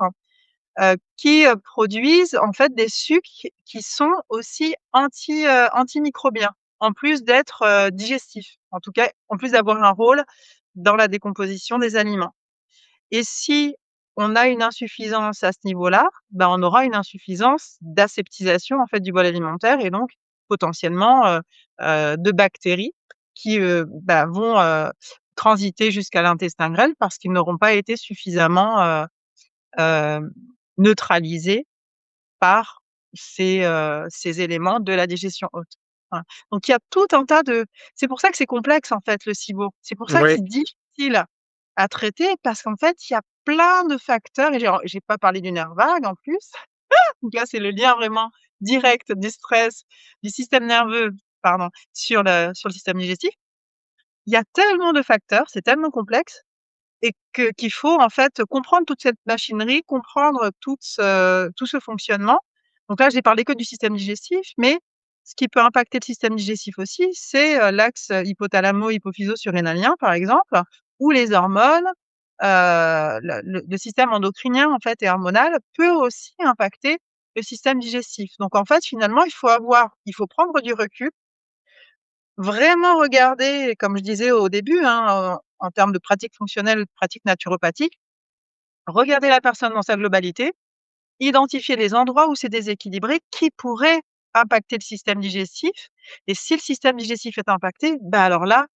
qui, produisent en fait des sucs qui sont aussi antimicrobiens, en plus d'être, digestifs. En tout cas, en plus d'avoir un rôle dans la décomposition des aliments. Et si on a une insuffisance à ce niveau-là, ben, on aura une insuffisance d'aseptisation, en fait, du bol alimentaire et donc potentiellement, de bactéries qui, bah, vont, transiter jusqu'à l'intestin grêle parce qu'ils n'auront pas été suffisamment, hem, neutralisés par ces éléments de la digestion haute. Voilà. Donc il y a tout un tas de c'est pour ça que c'est complexe, en fait, le SIBO. C'est pour ça que Ouais. c'est difficile à traiter parce qu'en fait, il y a plein de facteurs et j'ai pas parlé du nerf vague en plus. Donc là, c'est le lien vraiment direct du stress, du système nerveux, pardon, sur le système digestif. Il y a tellement de facteurs, c'est tellement complexe et qu'il faut en fait comprendre toute cette machinerie, comprendre tout ce fonctionnement. Donc là, j'ai parlé que du système digestif, mais ce qui peut impacter le système digestif aussi, c'est, l'axe hypothalamo-hypophyso-surrénalien, par exemple, ou les hormones, le système endocrinien, en fait, et hormonal peut aussi impacter le système digestif. Donc en fait, finalement, il faut prendre du recul, vraiment regarder, comme je disais au début, hein, en termes de pratique fonctionnelle, pratique naturopathique, regarder la personne dans sa globalité, identifier les endroits où c'est déséquilibré qui pourraient impacter le système digestif et si le système digestif est impacté, bah, alors là,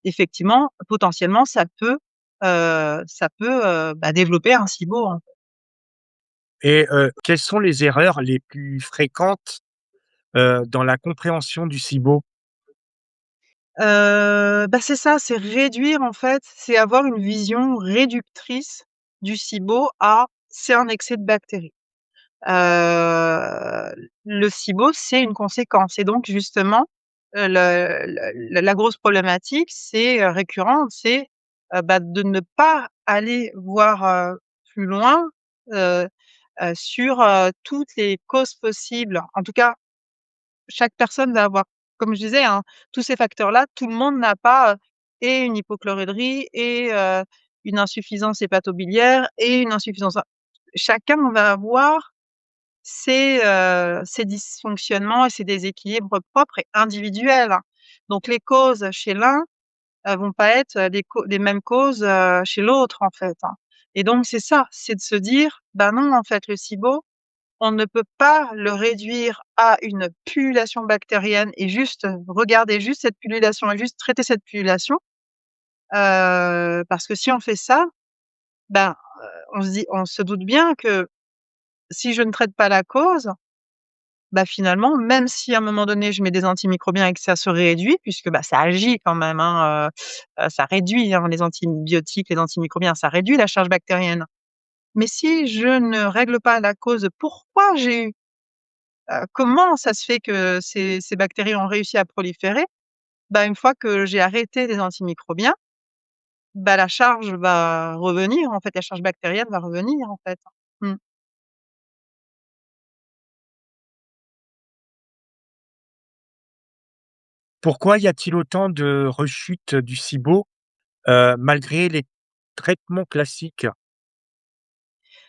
effectivement, potentiellement, ça peut, bah, développer un SIBO, hein. Et quelles sont les erreurs les plus fréquentes, dans la compréhension du SIBO? Bah, c'est ça, c'est réduire en fait, c'est avoir une vision réductrice du SIBO à: «C'est un excès de bactéries». Le SIBO, c'est une conséquence et donc justement, la grosse problématique, c'est, récurrente, c'est, bah, de ne pas aller voir, plus loin, heu sur, toutes les causes possibles. En tout cas, chaque personne va avoir comme je disais, hein, tous ces facteurs-là, tout le monde n'a pas, et une hypochlorhydrie et une insuffisance hépatobiliaire et une insuffisance chacun va avoir ses dysfonctionnements et ses déséquilibres propres et individuels, hein. Donc les causes chez l'un, vont pas être, les mêmes causes, chez l'autre, en fait, hein. Et donc c'est ça, c'est de se dire: «Bah non, en fait, le SIBO, on ne peut pas le réduire à une pullulation bactérienne et juste regarder juste cette pullulation et juste traiter cette pullulation». Parce que si on fait ça, ben, on se doute bien que si je ne traite pas la cause, bah, finalement, même si à un moment donné je mets des antimicrobiens et que ça se réduit puisque, bah, ça agit quand même, hein, ça réduit, hein, les antibiotiques, les antimicrobiens, ça réduit la charge bactérienne. Mais si je ne règle pas la cause, pourquoi j'ai eu comment ça se fait que ces bactéries ont réussi à proliférer? Bah, une fois que j'ai arrêté les antimicrobiens, bah, la charge va revenir, en fait, la charge bactérienne va revenir, en fait. Mmh. Pourquoi y a-t-il autant de rechutes du SIBO, malgré les traitements classiques?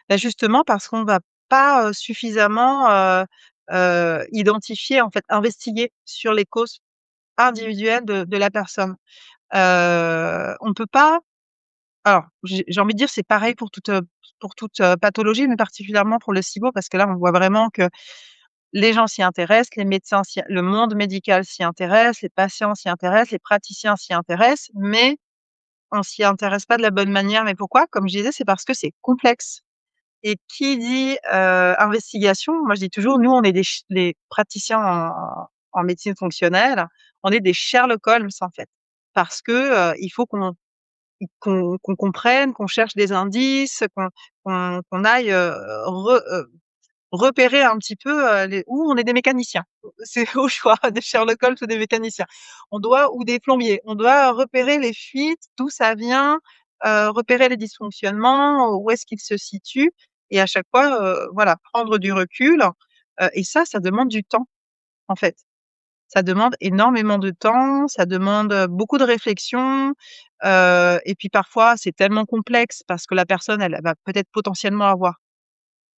Bah, justement parce qu'on va pas, suffisamment, identifier, en fait, investiguer sur les causes individuelles de la personne. On peut pas alors j'ai envie de dire c'est pareil pour toute pathologie, mais particulièrement pour le SIBO parce que là on voit vraiment que Les gens s'y intéressent, les médecins le monde médical s'y intéresse, les patients s'y intéressent, les praticiens s'y intéressent, mais on s'y intéresse pas de la bonne manière. Mais pourquoi? Comme je disais, c'est parce que c'est complexe et qui dit, investigation, moi je dis toujours, nous on est des praticiens en médecine fonctionnelle, on est des Sherlock Holmes en fait. Parce que, il faut qu'on comprenne, qu'on cherche des indices, qu'on aille, repérer un petit peu, les ou on est des mécaniciens. C'est au choix des Sherlock Holmes ou des mécaniciens. Ou des plombiers. On doit repérer les fuites, d'où ça vient, repérer les dysfonctionnements, où est-ce qu'ils se situent et à chaque fois, voilà, prendre du recul, et ça demande du temps, en fait. Ça demande énormément de temps, ça demande, beaucoup de réflexion, et puis parfois c'est tellement complexe parce que la personne, elle va peut-être potentiellement avoir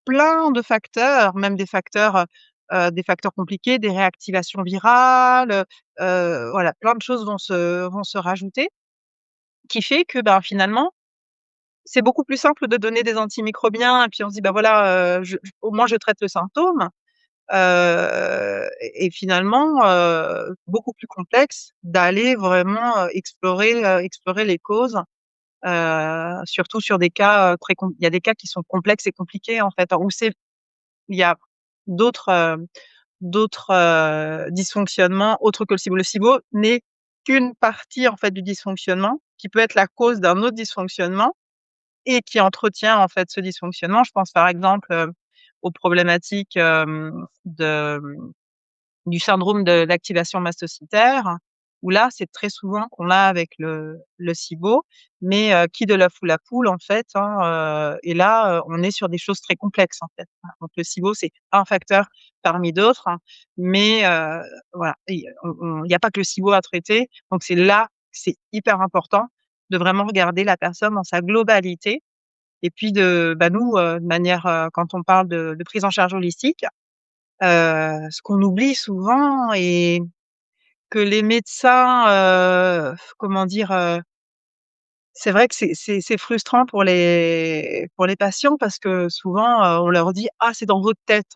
plein de facteurs, même des facteurs compliqués, des réactivations virales, voilà, plein de choses vont se rajouter, qui fait que, ben, finalement, c'est beaucoup plus simple de donner des antimicrobiens et puis on se dit: «Bah, voilà, je au moins je traite le symptôme», et finalement, beaucoup plus complexe d'aller vraiment, explorer les causes, surtout sur des cas, très com il y a des cas qui sont complexes et compliqués, en fait, où il y a d'autres, dysfonctionnements autres que le SIBO. Le SIBO n'est qu'une partie, en fait, du dysfonctionnement, qui peut être la cause d'un autre dysfonctionnement et qui entretient, en fait, ce dysfonctionnement. Je pense, par exemple, aux problématiques, du syndrome de l'activation mastocytaire, où là, c'est très souvent qu'on l'a avec le SIBO, mais qui de l'œuf ou la poule, en fait, hein, et là, on est sur des choses très complexes, en fait, hein. Donc le SIBO, c'est un facteur parmi d'autres, hein, mais voilà, il y a pas que le SIBO à traiter, donc c'est là que c'est hyper important de vraiment regarder la personne dans sa globalité et puis nous, de manière, quand on parle de prise en charge holistique, ce qu'on oublie souvent et que les médecins, comment dire? C'est vrai que c'est frustrant pour les patients parce que souvent, on leur dit: «Ah, c'est dans votre tête».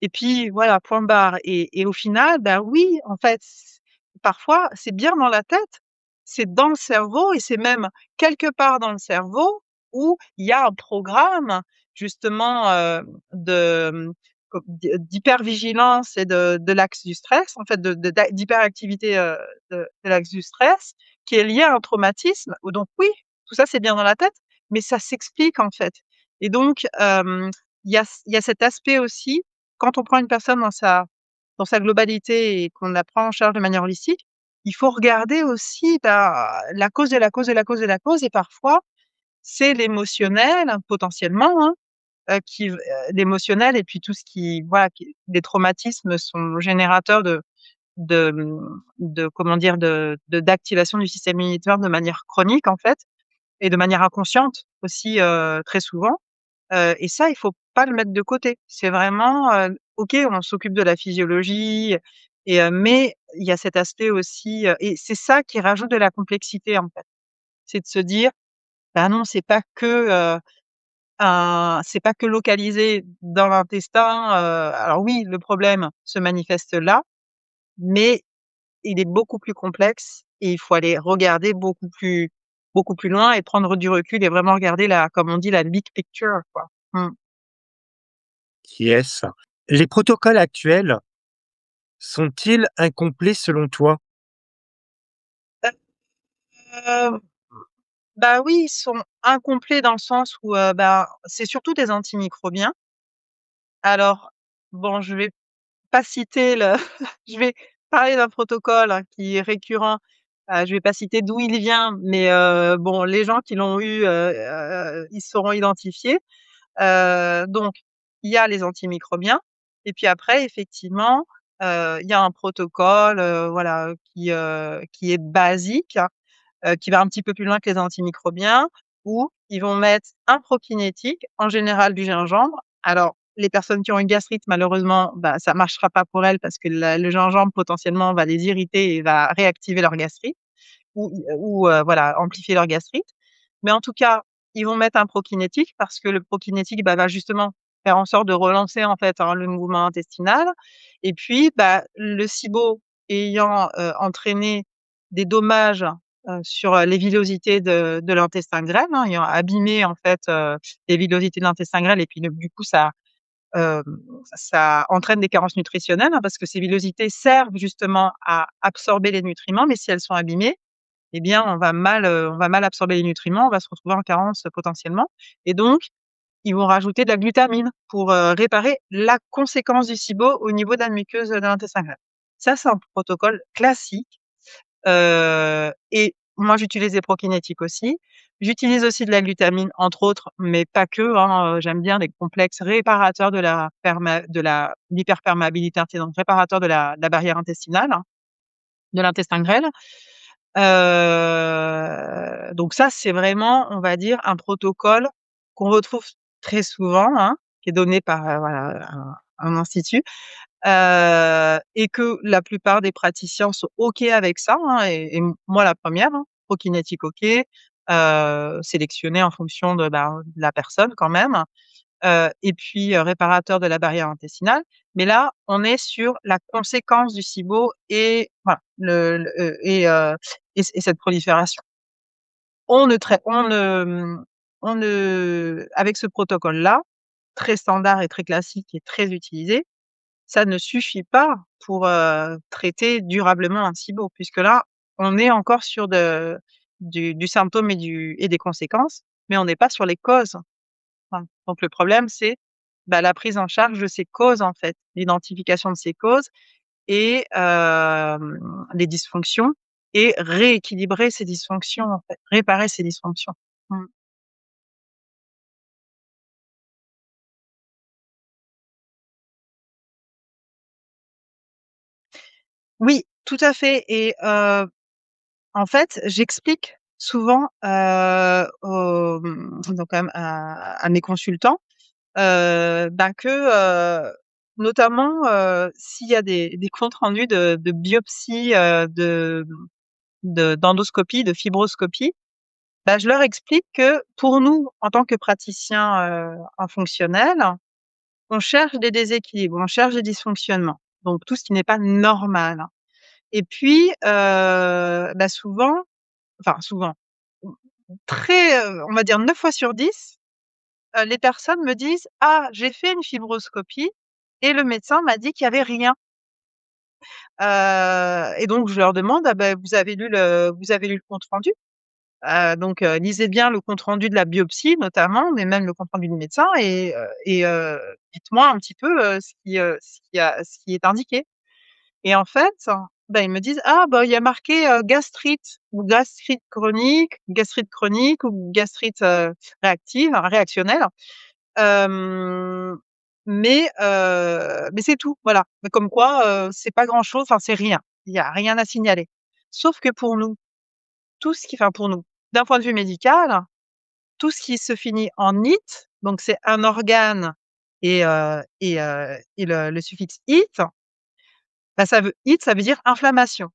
Et puis voilà, point barre et au final, bah, oui, en fait, parfois, c'est bien dans la tête, c'est dans le cerveau et c'est même quelque part dans le cerveau où il y a un programme justement, de, d'hypervigilance et de l'axe du stress, en fait, d'hyperactivité, de l'axe du stress qui est lié à un traumatisme. Donc oui, tout ça, c'est bien dans la tête, mais ça s'explique, en fait et donc il y a cet aspect aussi quand on prend une personne dans sa globalité et qu'on la prend en charge de manière holistique, il faut regarder aussi, bah, la cause de la cause de la cause de la cause et parfois, c'est l'émotionnel, hein, potentiellement, hein, l'émotionnel et puis tout ce qui voilà, les traumatismes sont générateurs de comment dire? D'activation du système immunitaire de manière chronique, en fait et de manière inconsciente aussi, très souvent. Et ça, il faut pas le mettre de côté. C'est vraiment, OK, on s'occupe de la physiologie mais il y a cet aspect aussi, et c'est ça qui rajoute de la complexité, en fait. C'est de se dire: «Bah, non, c'est pas que localisé dans l'intestin», alors oui, le problème se manifeste là, mais il est beaucoup plus complexe et il faut aller regarder beaucoup plus loin et prendre du recul et vraiment regarder comme on dit, la big picture, quoi. Mmh. Yes. Les protocoles actuels sont-ils incomplets selon toi? Heu, bah, oui, ils sont incomplets dans le sens où, c'est surtout des antimicrobiens. Alors, bon, je vais pas citer le je vais parler d'un protocole, hein, qui est récurrent. Je vais pas citer d'où il vient, mais bon, les gens qui l'ont eu, ils sauront identifier. Donc il y a les antimicrobiens et puis après effectivement, il y a un protocole, voilà, qui est basique, qui va un petit peu plus loin que les antimicrobiens, où ils vont mettre un prokinétique, en général du gingembre. Alors, les personnes qui ont une gastrite, malheureusement, bah, ça marchera pas pour elles parce que le gingembre potentiellement va les irriter et va réactiver leur gastrite ou voilà, amplifier leur gastrite. Mais en tout cas, ils vont mettre un prokinétique parce que le prokinétique, bah, va justement faire en sorte de relancer, en fait, hein, le mouvement intestinal et puis, bah, le SIBO ayant, entraîné des dommages, sur, les villosités de l'intestin grêle, hein, ayant abîmé, en fait, les villosités de l'intestin grêle et puis le du coup hem, ça entraîne des carences nutritionnelles, hein, parce que ces villosités servent justement à absorber les nutriments, mais si elles sont abîmées, eh bien, on va mal absorber les nutriments, on va se retrouver en carence, potentiellement et donc ils vont rajouter de la glutamine pour, réparer la conséquence du SIBO au niveau de la muqueuse, de l'intestin grêle. Ça, c'est un protocole classique, et moi, j'utilise des prokinétiques aussi. J'utilise aussi de la glutamine, entre autres, mais pas que, hein, j'aime bien les complexes réparateurs de l'hyperperméabilité donc réparateurs de la barrière intestinale, hein, de l'intestin grêle. Donc ça, c'est vraiment, on va dire, un protocole qu'on retrouve très souvent, hein, qui est donné par, voilà, un institut, et que la plupart des praticiens sont OK avec ça, hein, et moi la première, hein. Prokinétique OK, sélectionné en fonction de, ben, de la personne quand même, et puis, réparateur de la barrière intestinale. Mais là, on est sur la conséquence du SIBO et voilà, et cette prolifération. On ne avec ce protocole-là, très standard et très classique et très utilisé, ça ne suffit pas pour, traiter durablement un SIBO puisque là, on est encore sur du symptôme et des conséquences, mais on n'est pas sur les causes. Enfin, donc le problème, c'est, bah, la prise en charge de ces causes, en fait, l'identification de ces causes et les dysfonctions et rééquilibrer ces dysfonctions, en fait, réparer ces dysfonctions. Mmh. Oui, tout à fait et en fait, j'explique souvent, donc à mes consultants, bah, que, notamment, s'il y a des comptes rendus de biopsie, d'endoscopie, de fibroscopie, bah, je leur explique que pour nous, en tant que praticiens, en fonctionnel, on cherche des déséquilibres, on cherche des dysfonctionnements, donc tout ce qui n'est pas normal et puis, bah, souvent, très, on va dire 9 fois sur 10, les personnes me disent: «Ah, j'ai fait une fibroscopie et le médecin m'a dit qu'il y avait rien». Et donc je leur demande: «Ah bah, vous avez lu le compte rendu?» Donc lisez bien le compte rendu de la biopsie notamment, mais même le compte rendu du médecin et dites-moi un petit peu, ce qui est indiqué et en fait, bah, ils me disent: «Ah bah, il y a marqué, gastrite ou gastrite chronique ou gastrite, réactive, hein, réactionnelle». Hem, mais c'est tout, voilà. Mais comme quoi, c'est pas grand-chose, enfin c'est rien. Il y a rien à signaler. Sauf que pour nous, pour nous, d'un point de vue médical, tout ce qui se finit en "-ite", donc c'est un organe et le suffixe "-ite", bah, ça veut dire inflammation.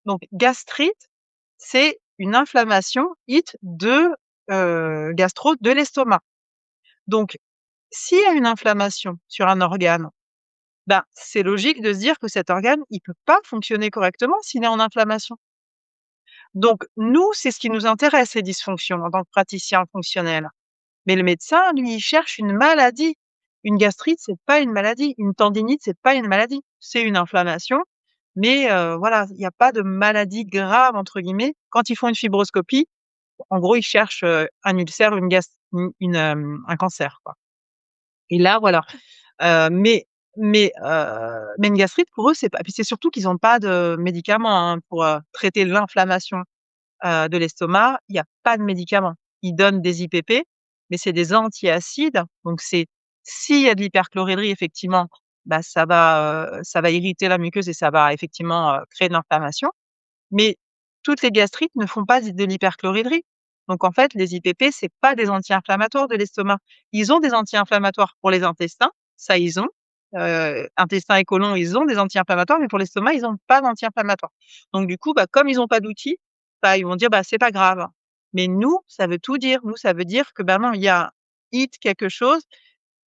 Donc gastrite, c'est une inflammation gastro de l'estomac. Donc s'il y a une inflammation sur un organe, ben, c'est logique de se dire que cet organe, il peut pas fonctionner correctement s'il est en inflammation. Donc nous, c'est ce qui nous intéresse, les dysfonctions en tant que praticien fonctionnel. Mais le médecin, lui, il cherche une maladie. Une gastrite, c'est pas une maladie. Une tendinite, c'est pas une maladie. C'est une inflammation, mais voilà, il y a pas de «maladie grave» entre guillemets. Quand ils font une fibroscopie, en gros, ils cherchent, un ulcère, un cancer, quoi et là, voilà. Heu, mais mais une gastrite pour eux, c'est pas puis c'est surtout qu'ils ont pas de médicaments, hein, pour, traiter l'inflammation, de l'estomac. Il y a pas de médicaments. Ils donnent des IPP, mais c'est des antiacides, donc c'est s'il y a de l'hyperchloridrie effectivement, bah, ça va irriter la muqueuse et ça va effectivement, créer de l'inflammation, mais toutes les gastrites ne font pas de l'hyperchloridrie. Donc en fait, les IPP, c'est pas des anti-inflammatoires de l'estomac. Ils ont des anti-inflammatoires pour les intestins, ça ils ont, intestin et côlon, ils ont des anti-inflammatoires, mais pour l'estomac, ils ont pas d'anti-inflammatoires. Donc du coup, bah, comme ils ont pas d'outils, bah, ils vont dire: «Bah, c'est pas grave». Mais nous, ça veut tout dire. Nous, ça veut dire que, bah, non, il y a IT quelque chose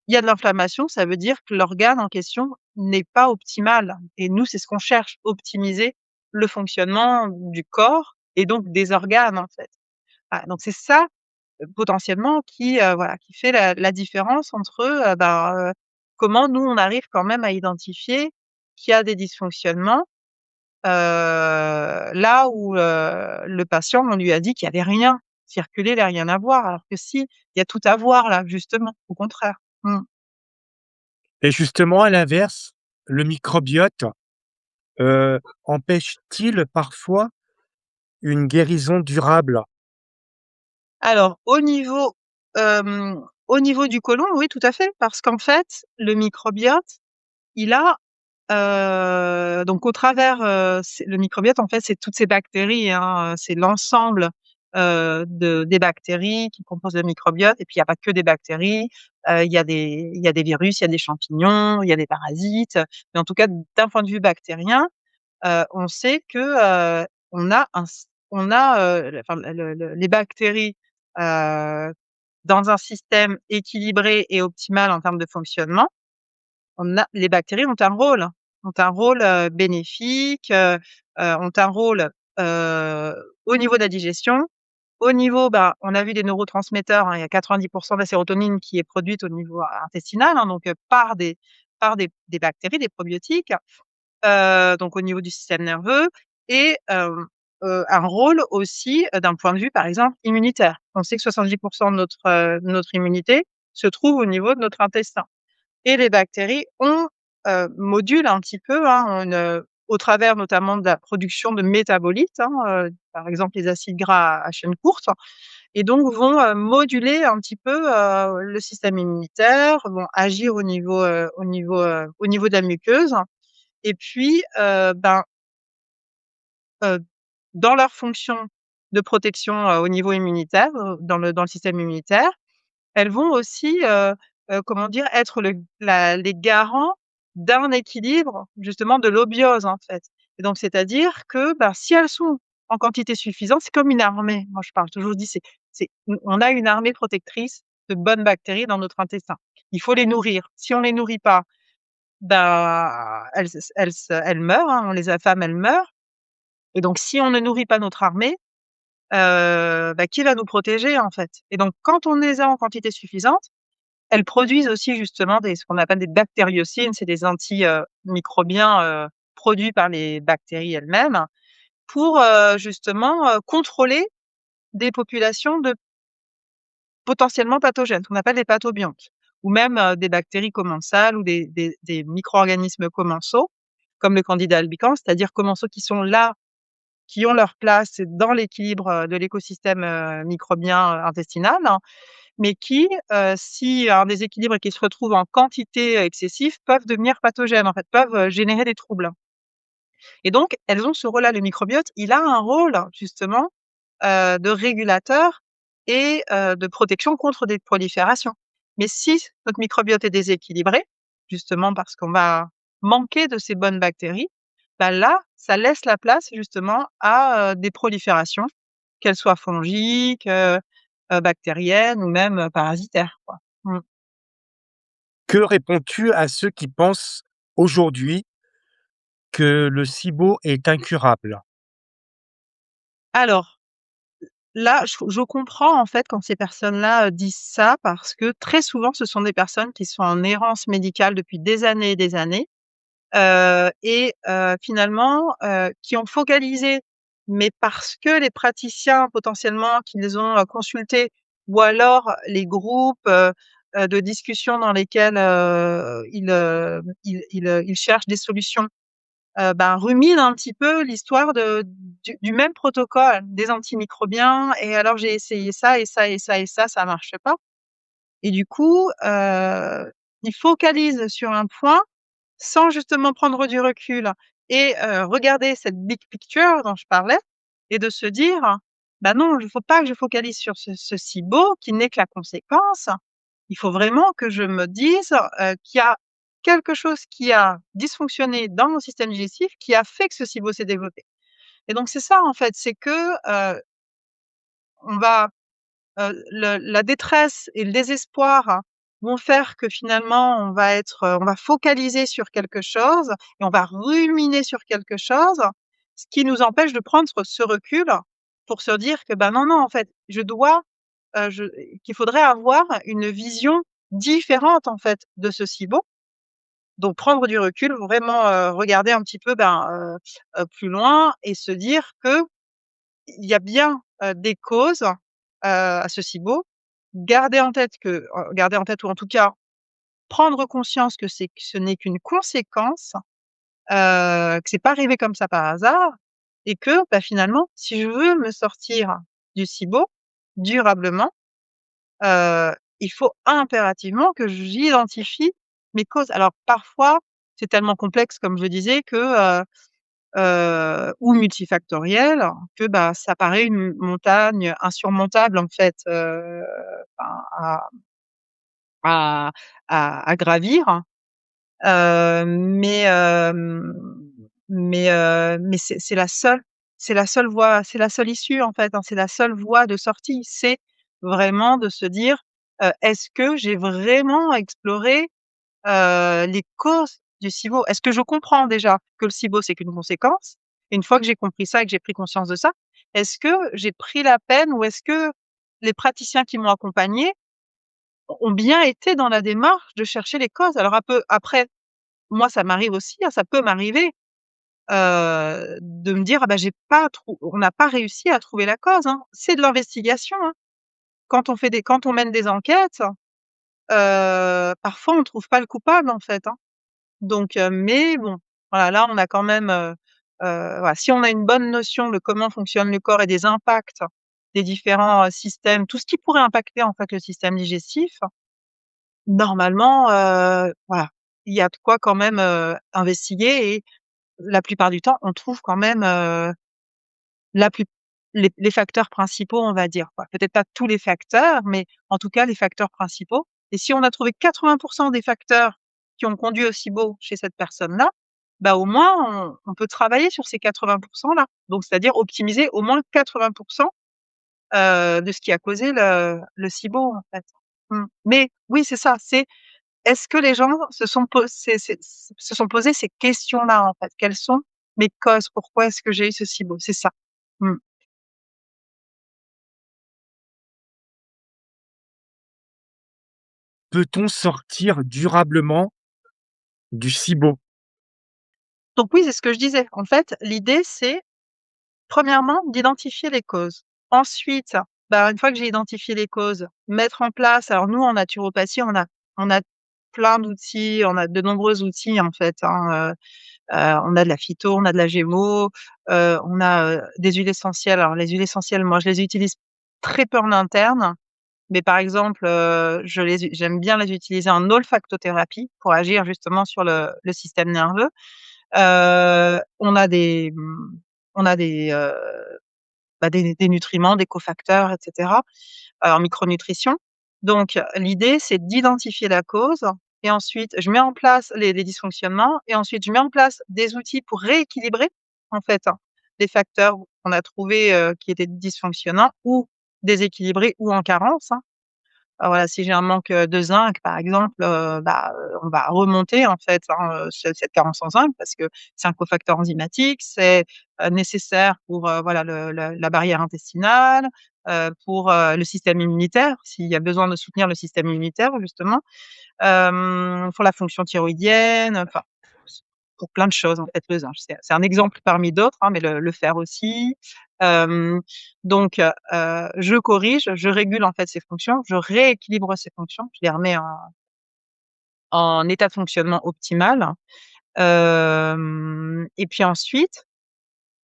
il y a de l'inflammation, ça veut dire que l'organe en question n'est pas optimal et nous, c'est ce qu'on cherche, optimiser le fonctionnement du corps et donc des organes, en fait. Voilà, donc c'est ça, potentiellement voilà, qui fait la différence entre, comment nous, on arrive quand même à identifier qu'il y a des dysfonctionnements, là où, le patient, on lui a dit qu'il y avait rien, circuler, il y a rien à voir, alors que si, il y a tout à voir là, justement, au contraire. Mmh. Et justement, à l'inverse, le microbiote, empêche-t-il parfois une guérison durable? Alors au niveau du côlon, oui, tout à fait, parce qu'en fait, le microbiote, il a, donc au travers, c'est le microbiote, en fait, c'est toutes ces bactéries, hein, c'est l'ensemble, des bactéries qui composent le microbiote et puis il y a pas que des bactéries, il y a des virus, il y a des champignons, il y a des parasites, mais en tout cas, d'un point de vue bactérien, on sait que, on a un s on a, enfin les bactéries, heu, dans un système équilibré et optimal en termes de fonctionnement, on a les bactéries ont un rôle, bénéfique, ont un rôle, heu, au niveau de la digestion, au niveau, on a vu des neurotransmetteurs, hein, il y a 90 de la sérotonine qui est produite au niveau intestinal, hein, donc par des bactéries, des probiotiques. Donc au niveau du système nerveux et un rôle aussi, d'un point de vue, par exemple, immunitaire. On sait que 70 de notre immunité se trouve au niveau de notre intestin et les bactéries modulent un petit peu, hein, au travers notamment de la production de métabolites, hein, par exemple les acides gras à chaîne courte et donc vont, moduler un petit peu, le système immunitaire, vont agir au niveau de la muqueuse et puis, heu, dans leur fonction de protection, au niveau immunitaire, dans le système immunitaire, elles vont aussi, comment dire? Être les garants d'un équilibre, justement de l'eaubiose, en fait et donc c'est-à-dire que, si elles sont en quantité suffisante, c'est comme une armée. Moi, je parle toujours, je dis: c'est on a une armée protectrice de bonnes bactéries dans notre intestin. Il faut les nourrir. Si on les nourrit pas, elles meurent, hein, on les affame, elles meurent et donc si on ne nourrit pas notre armée, qui va nous protéger, en fait? Et donc quand on les a en quantité suffisante, elles produisent aussi justement ce qu'on appelle des bactériocines, c'est des microbiens, produits par les bactéries elles-mêmes pour, justement, contrôler des populations de potentiellement pathogènes, ce qu'on appelle des pathobiontes ou même, des bactéries commensales ou des micro-organismes commensaux, comme le Candida albicans, c'est-à-dire commensaux qui sont là, qui ont leur place dans l'équilibre, de l'écosystème, microbien, intestinal, hein, mais qui, s'il y a un déséquilibre et qui se retrouvent en quantité, excessive, peuvent devenir pathogènes, en fait, peuvent, générer des troubles et donc elles ont ce rôle-là. Le microbiote, il a un rôle justement, de régulateur et de protection contre des proliférations. Mais si notre microbiote est déséquilibré, justement parce qu'on va manquer de ces bonnes bactéries, là, ça laisse la place justement à, des proliférations, qu'elles soient fongiques, bactériennes ou même, parasitaires, quoi. Mmh. Que réponds-tu à ceux qui pensent aujourd'hui que le SIBO est incurable? Alors là, je comprends en fait quand ces personnes-là, disent ça parce que très souvent ce sont des personnes qui sont en errance médicale depuis des années et des années, finalement, qui ont focalisé, mais parce que les praticiens potentiellement qui les ont, consultés ou alors les groupes, de discussion dans lesquels, ils cherchent des solutions, ruminent un petit peu l'histoire du même protocole, des antimicrobiens et alors j'ai essayé ça et ça et ça et ça marche pas et du coup, ils focalisent sur un point sans justement prendre du recul et regarder cette big picture dont je parlais et de se dire: «Bah non, il faut pas que je focalise sur ce SIBO qui n'est que la conséquence. Il faut vraiment que je me dise, qu'il y a quelque chose qui a dysfonctionné dans mon système digestif qui a fait que ce SIBO s'est développé» et donc c'est ça en fait, c'est que, on va, la détresse et le désespoir vont faire que finalement on va focaliser sur quelque chose et on va ruminer sur quelque chose, ce qui nous empêche de prendre ce recul pour se dire que, bah, non, non, en fait, je qu'il faudrait avoir une vision différente, en fait, de ce SIBO. Donc prendre du recul, vraiment, regarder un petit peu, plus loin et se dire qu'il y a bien, des causes, à ce SIBO. Garder en tête ou en tout cas prendre conscience que ce n'est qu'une conséquence, que c'est pas arrivé comme ça par hasard et que, bah, finalement, si je veux me sortir du SIBO durablement, heu, il faut impérativement que j'identifie mes causes. Alors parfois, c'est tellement complexe comme je disais ou multifactoriel que, bah, ça paraît une montagne insurmontable en fait, enfin à à gravir. Mais c'est la seule voie, c'est la seule issue en fait, hein, c'est la seule voie de sortie. C'est vraiment de se dire, «Est-ce que j'ai vraiment exploré, les causes du SIBO? Est-ce que je comprends déjà que le SIBO, c'est qu'une conséquence? Et une fois que j'ai compris ça et que j'ai pris conscience de ça, est-ce que j'ai pris la peine ou est-ce que les praticiens qui m'ont accompagnée ont bien été dans la démarche de chercher les causes?» Alors un peu après, moi, ça m'arrive aussi, hein, ça peut m'arriver, de me dire: «Ah bah, j'ai pas trou on n'a pas réussi à trouver la cause», hein. C'est de l'investigation, hein. Quand on mène des enquêtes, parfois on trouve pas le coupable, en fait, hein. Donc mais bon, voilà, là, on a quand même, voilà, si on a une bonne notion de comment fonctionne le corps et des impacts des différents, systèmes, tout ce qui pourrait impacter, en fait, le système digestif, normalement, voilà, il y a de quoi quand même, investiguer et la plupart du temps, on trouve quand même, la plus les facteurs principaux, on va dire, quoi. Peut-être pas tous les facteurs, mais en tout cas les facteurs principaux et si on a trouvé 80 des facteurs qui ont conduit au SIBO chez cette personne-là, bah, au moins on peut travailler sur ces 80 là. Donc c'est-à-dire optimiser au moins 80 de ce qui a causé le SIBO, en fait. Mais oui, c'est ça, c'est est-ce que les gens se sont posés ces questions-là, en fait? Quelles sont mes causes? Pourquoi est-ce que j'ai eu ce SIBO? C'est ça. Mmh. Peut-on sortir durablement du SIBO? Donc oui, c'est ce que je disais. En fait, l'idée, c'est premièrement d'identifier les causes. Ensuite, bah, une fois que j'ai identifié les causes, mettre en place alors nous, en naturopathie, on a plein d'outils, on a de nombreux outils, en fait, hein, on a de la phyto, on a de la gémo, on a, des huiles essentielles. Alors les huiles essentielles, moi, je les utilise très peu en interne, mais par exemple, j'aime bien les utiliser en olfactothérapie pour agir justement sur le système nerveux. On a on a des nutriments, des cofacteurs et cetera, en micronutrition. Donc l'idée, c'est d'identifier la cause et ensuite je mets en place les dysfonctionnements et ensuite je mets en place des outils pour rééquilibrer, en fait, hein, les facteurs qu'on a trouvés, qui étaient dysfonctionnants ou déséquilibrés ou en carence, hein. Voilà, si j'ai un manque, de zinc par exemple, on va remonter en fait, hein, cette carence en zinc parce que c'est un cofacteur enzymatique, c'est, nécessaire pour, voilà la barrière intestinale, pour, le système immunitaire, s'il y a besoin de soutenir le système immunitaire justement, pour la fonction thyroïdienne, enfin pour plein de choses en fait le zinc. C'est un exemple parmi d'autres, hein, mais le fer aussi. Hem, donc je corrige, je régule en fait ces fonctions, je rééquilibre ces fonctions, je les remets en état de fonctionnement optimal. Et puis ensuite,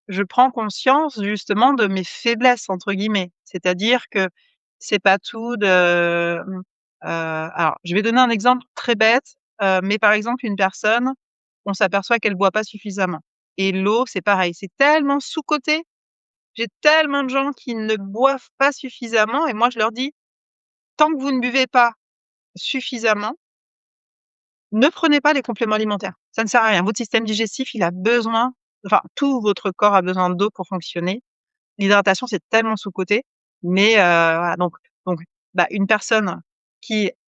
je prends conscience justement de mes «faiblesses» entre guillemets. C'est-à-dire que c'est pas tout de, alors je vais donner un exemple très bête, mais par exemple une personne, on s'aperçoit qu'elle boit pas suffisamment et l'eau, c'est pareil, c'est tellement sous-coté. J'ai tellement de gens qui ne boivent pas suffisamment et moi je leur dis: «Tant que vous ne buvez pas suffisamment, ne prenez pas les compléments alimentaires. Ça ne sert à rien. Votre système digestif, il a besoin enfin tout votre corps a besoin d'eau pour fonctionner. L'hydratation, c'est tellement sous-coté, mais voilà donc, bah, une personne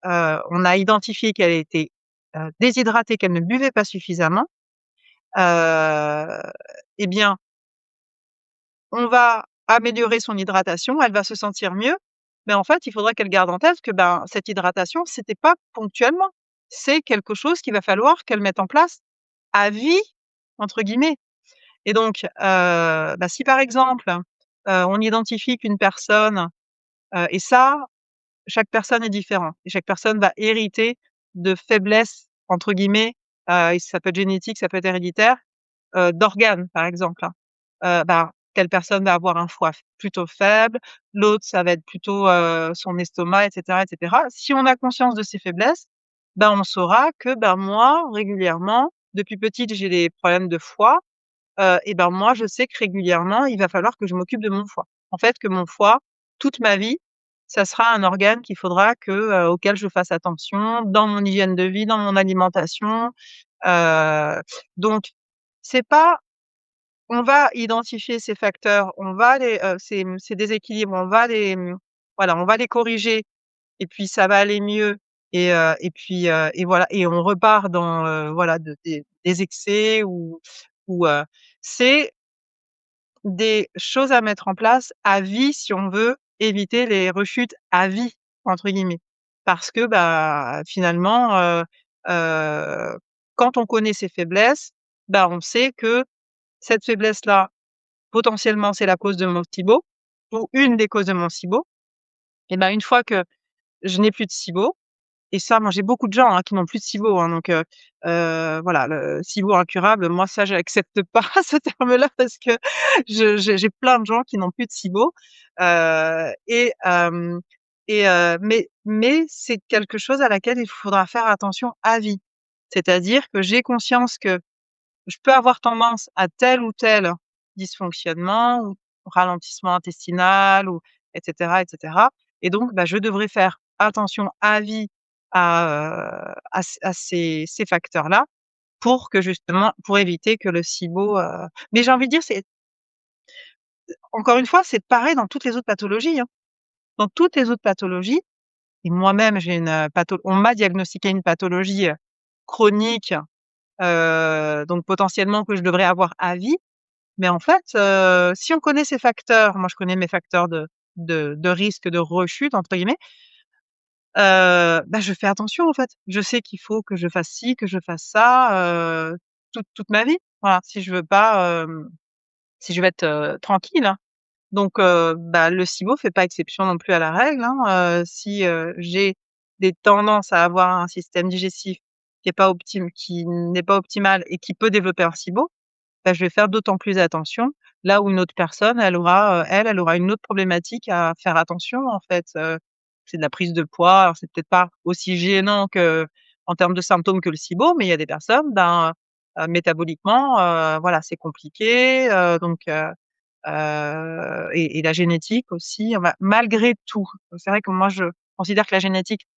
on a identifié qu'elle était, déshydratée, qu'elle ne buvait pas suffisamment, heu et bien, on va améliorer son hydratation, elle va se sentir mieux, mais en fait, il faudra qu'elle garde en tête que, ben, cette hydratation, c'était pas ponctuellement. C'est quelque chose qu'il va falloir qu'elle mette en place «à vie» entre guillemets et donc bah, si par exemple, on identifie qu'une personne, et ça, chaque personne est différente et chaque personne va hériter de «faiblesses» entre guillemets, et ça peut être génétique, ça peut être héréditaire, d'organes, par exemple, hein. Bah, telle personne va avoir un foie plutôt faible, l'autre, ça va être plutôt, son estomac et cetera. Si on a conscience de ces faiblesses, ben, on saura que, ben, moi, régulièrement, depuis petite, j'ai des problèmes de foie, et ben, moi, je sais que régulièrement, il va falloir que je m'occupe de mon foie. En fait, que mon foie, toute ma vie, ça sera un organe qu'il faudra que, auquel je fasse attention dans mon hygiène de vie, dans mon alimentation, donc c'est pas on va identifier ces facteurs, on va les, ces déséquilibres, on va les, voilà, on va les corriger et puis ça va aller mieux et puis, et voilà et on repart dans, voilà, des excès ou, c'est des choses à mettre en place à vie si on veut éviter les «rechutes à vie» entre guillemets. Parce que, bah, finalement, quand on connaît ses faiblesses, bah, on sait que cette faiblesse-là, potentiellement, c'est la cause de mon SIBO ou une des causes de mon SIBO et ben, une fois que je n'ai plus de SIBO et ça, moi, j'ai beaucoup de gens, hein, qui n'ont plus de SIBO, hein, donc voilà, le SIBO incurable, moi, ça, j'accepte pas ce terme-là parce que j'ai plein de gens qui n'ont plus de SIBO, et mais c'est quelque chose à laquelle il faudra faire attention à vie. C'est-à-dire que j'ai conscience que je peux avoir tendance à tel ou tel dysfonctionnement ou ralentissement intestinal ou et cetera et donc bah, je devrais faire attention à vie à ces facteurs-là pour que justement pour éviter que le SIBO, mais j'ai envie de dire, c'est encore une fois, c'est pareil dans toutes les autres pathologies, hein. Dans toutes les autres pathologies et moi-même j'ai une, on m'a diagnostiqué une pathologie, chronique, donc potentiellement que je devrais avoir à vie. Mais en fait, si on connaît ces facteurs, moi je connais mes facteurs de risque de «rechute» entre guillemets, bah, je fais attention en fait. Je sais qu'il faut que je fasse ci, que je fasse ça, toute ma vie. Voilà, si je veux pas, si je veux être, tranquille, hein. Donc bah, le SIBO fait pas exception non plus à la règle, hein, si, j'ai des tendances à avoir un système digestif qui n'est pas optimal et qui peut développer un SIBO, bah, je vais faire d'autant plus attention. Là où une autre personne, elle aura une autre problématique à faire attention en fait, c'est de la prise de poids. Alors c'est peut-être pas aussi gênant qu'en termes de symptômes que le SIBO, mais il y a des personnes, ben, métaboliquement, voilà, c'est compliqué, donc et la génétique aussi, malgré tout. C'est vrai que moi je considère que la génétique,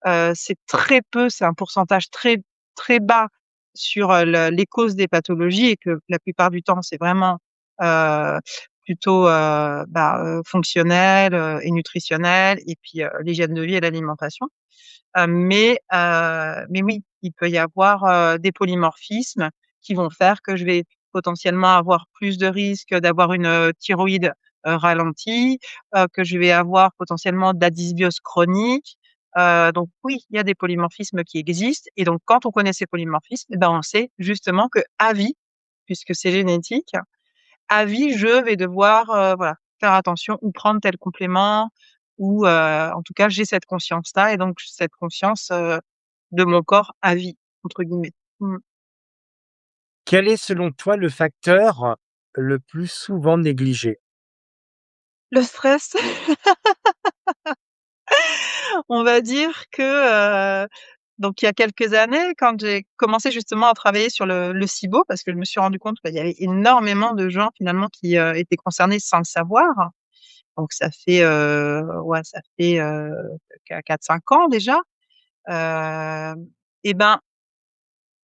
c'est très peu, c'est un pourcentage très, très bas sur, les causes des pathologies et que la plupart du temps, c'est vraiment, heu, plutôt, bah, fonctionnel, et nutritionnel et puis, l'hygiène de vie et l'alimentation. Mais oui, il peut y avoir, des polymorphismes qui vont faire que je vais potentiellement avoir plus de risques d'avoir une, thyroïde, ralentie, que je vais avoir potentiellement de la dysbiose chronique. Donc oui, il y a des polymorphismes qui existent et donc quand on connaît ces polymorphismes, et ben, on sait justement qu'à vie, puisque c'est génétique, à vie, je vais devoir, voilà, faire attention ou prendre tel complément ou en tout cas, j'ai cette conscience-là et donc cette conscience, de mon corps «à vie» entre guillemets. Mmh. Quel est selon toi le facteur le plus souvent négligé? Le stress, on va dire que, donc il y a quelques années, quand j'ai commencé justement à travailler sur le SIBO, parce que je me suis rendu compte qu'il y avait énormément de gens finalement qui, étaient concernés sans le savoir. Donc ça fait, ouais, ça fait, qua 4-5 ans déjà. Et ben,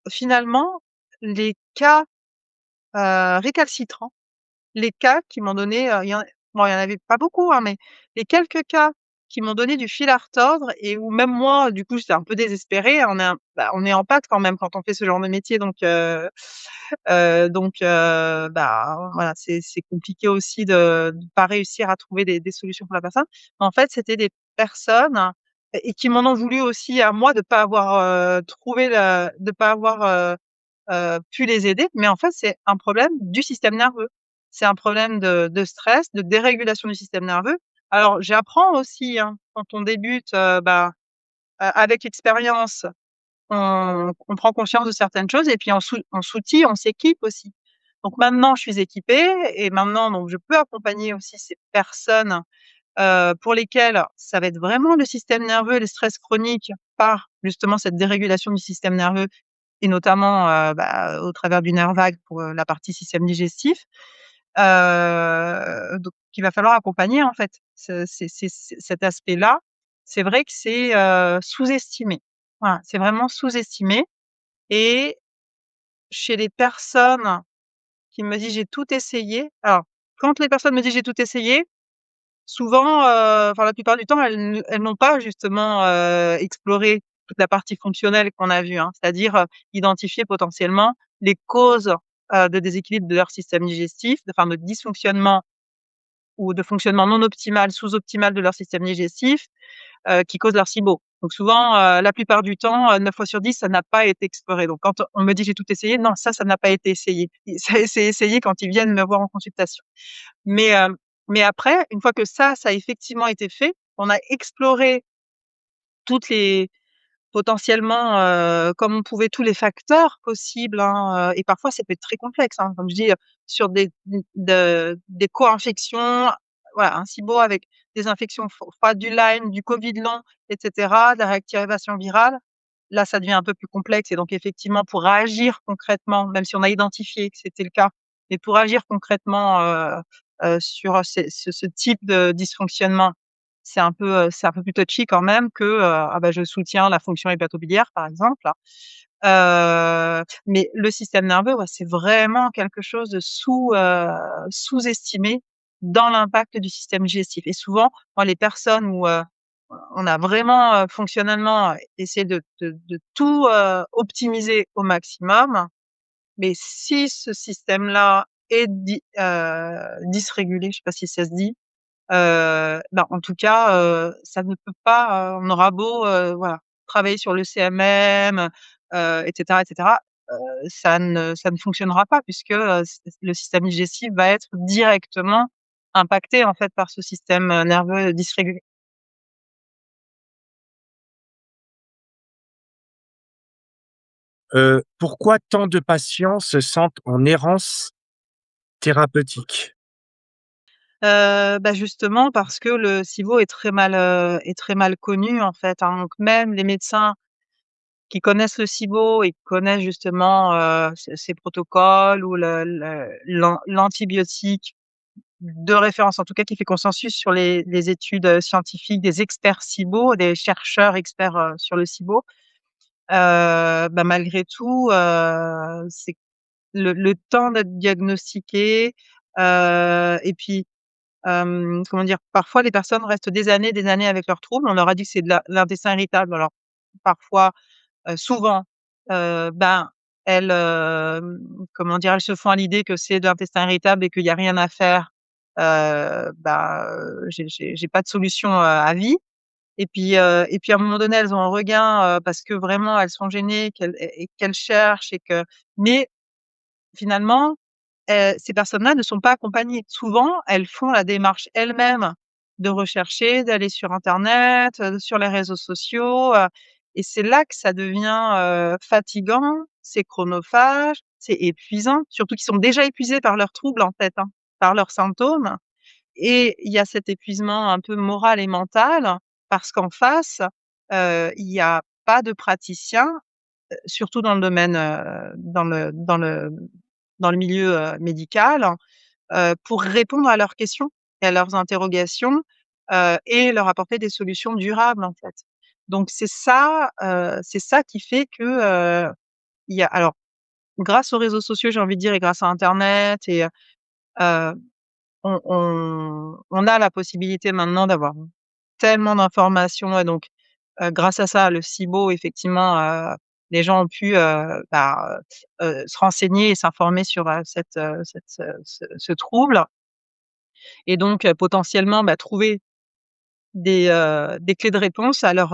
finalement, les cas, récalcitrants, les cas qui m'ont donné, il y en avait pas beaucoup, hein, mais les quelques cas qui m'ont donné du fil à retordre et où même moi, du coup, j'étais un peu désespérée. On est en pâte quand même quand on fait ce genre de métier bah, voilà, c'est compliqué aussi de pas réussir à trouver des solutions pour la personne. Mais en fait, c'était des personnes et qui m'en ont voulu aussi à moi de pas avoir, de pas avoir, pu les aider. Mais en fait, c'est un problème du système nerveux. C'est un problème de stress, de dérégulation du système nerveux. Alors j'apprends aussi, hein, quand on débute, avec l'expérience, on prend conscience de certaines choses et puis on s'outille, on s'équipe aussi. Donc maintenant, je suis équipée et maintenant donc je peux accompagner aussi ces personnes, pour lesquelles ça va être vraiment le système nerveux et le stress chronique par justement cette dérégulation du système nerveux et notamment, au travers du nerf vague pour, la partie système digestif. Donc il va falloir accompagner en fait c'est cet aspect-là. C'est vrai que c'est, sous-estimé. Voilà, c'est vraiment sous-estimé et chez les personnes qui me disent: «J'ai tout essayé», alors quand les personnes me disent: «J'ai tout essayé», souvent, enfin la plupart du temps, elles n'ont pas justement, exploré toute la partie fonctionnelle qu'on a vue, hein. C'est-à-dire, identifier potentiellement les causes, de déséquilibre de leur système digestif, enfin de dysfonctionnement ou de fonctionnement non optimal, sous-optimal de leur système digestif, qui causent leur SIBO. Donc souvent, la plupart du temps, 9 fois sur 10, ça n'a pas été exploré. Donc quand on me dit: «J'ai tout essayé», non, ça n'a pas été essayé. C'est essayé quand ils viennent me voir en consultation. Mais, mais après, une fois que ça a effectivement été fait, on a exploré toutes les potentiellement, comme on pouvait, tous les facteurs possibles, hein, et parfois ça peut être très complexe, hein. Comme je dis, sur des co-infections, voilà, un SIBO avec des infections froides du Lyme, du Covid long et cetera, de la réactivation virale. Là, ça devient un peu plus complexe et donc effectivement pour agir concrètement, même si on a identifié que c'était le cas, mais pour agir concrètement, sur ce type de dysfonctionnement, c'est un peu plus touchy quand même que, je soutiens la fonction hépato-biliaire par exemple. Mais le système nerveux, ouais, c'est vraiment quelque chose de sous-estimé dans l'impact du système digestif et souvent, moi les personnes où, on a vraiment, fonctionnellement essayé de tout, optimiser au maximum, mais si ce système-là est dysrégulé, je sais pas si ça se dit, en tout cas, ça ne peut pas, on aura beau, voilà, travailler sur le CMM, et cetera, ça ne fonctionnera pas puisque, le système digestif va être directement impacté, en fait, par ce système, nerveux dysrégulé. Pourquoi tant de patients se sentent en errance thérapeutique? Justement parce que le SIBO est très mal connu, en fait, hein, donc même les médecins qui connaissent le SIBO et qui connaissent justement, ces protocoles ou l'antibiotique de référence, en tout cas qui fait consensus sur les études, scientifiques des experts SIBO, des chercheurs experts, sur le SIBO, malgré tout, c'est le temps d'être diagnostiqué, et puis, comment dire? Parfois les personnes restent des années avec leurs troubles. On leur a dit que c'est de l'intestin irritable. Alors parfois, souvent, ben, elles, comment dire? Elles se font à l'idée que c'est de l'intestin irritable et qu'il y a rien à faire. J'ai pas de solution, à vie et puis à un moment donné, elles ont un regain, parce que vraiment elles sont gênées, qu'elles cherchent et que mais finalement, ces personnes-là ne sont pas accompagnées. Souvent, elles font la démarche elles-mêmes de rechercher, d'aller sur internet, sur les réseaux sociaux, et c'est là que ça devient, fatigant, c'est chronophage, c'est épuisant, surtout qu'ils sont déjà épuisés par leurs troubles, en fait, hein, par leurs symptômes et il y a cet épuisement un peu moral et mental parce qu'en face, il y a pas de praticien, surtout dans le domaine, dans le milieu, médical, pour répondre à leurs questions et à leurs interrogations, et leur apporter des solutions durables, en fait. Donc c'est ça qui fait que, il y a alors grâce aux réseaux sociaux, j'ai envie de dire et grâce à internet et on a la possibilité maintenant d'avoir tellement d'informations et donc grâce à ça, le SIBO effectivement, les gens ont pu, se renseigner et s'informer sur, ce trouble et donc potentiellement, trouver des clés de réponse à leur,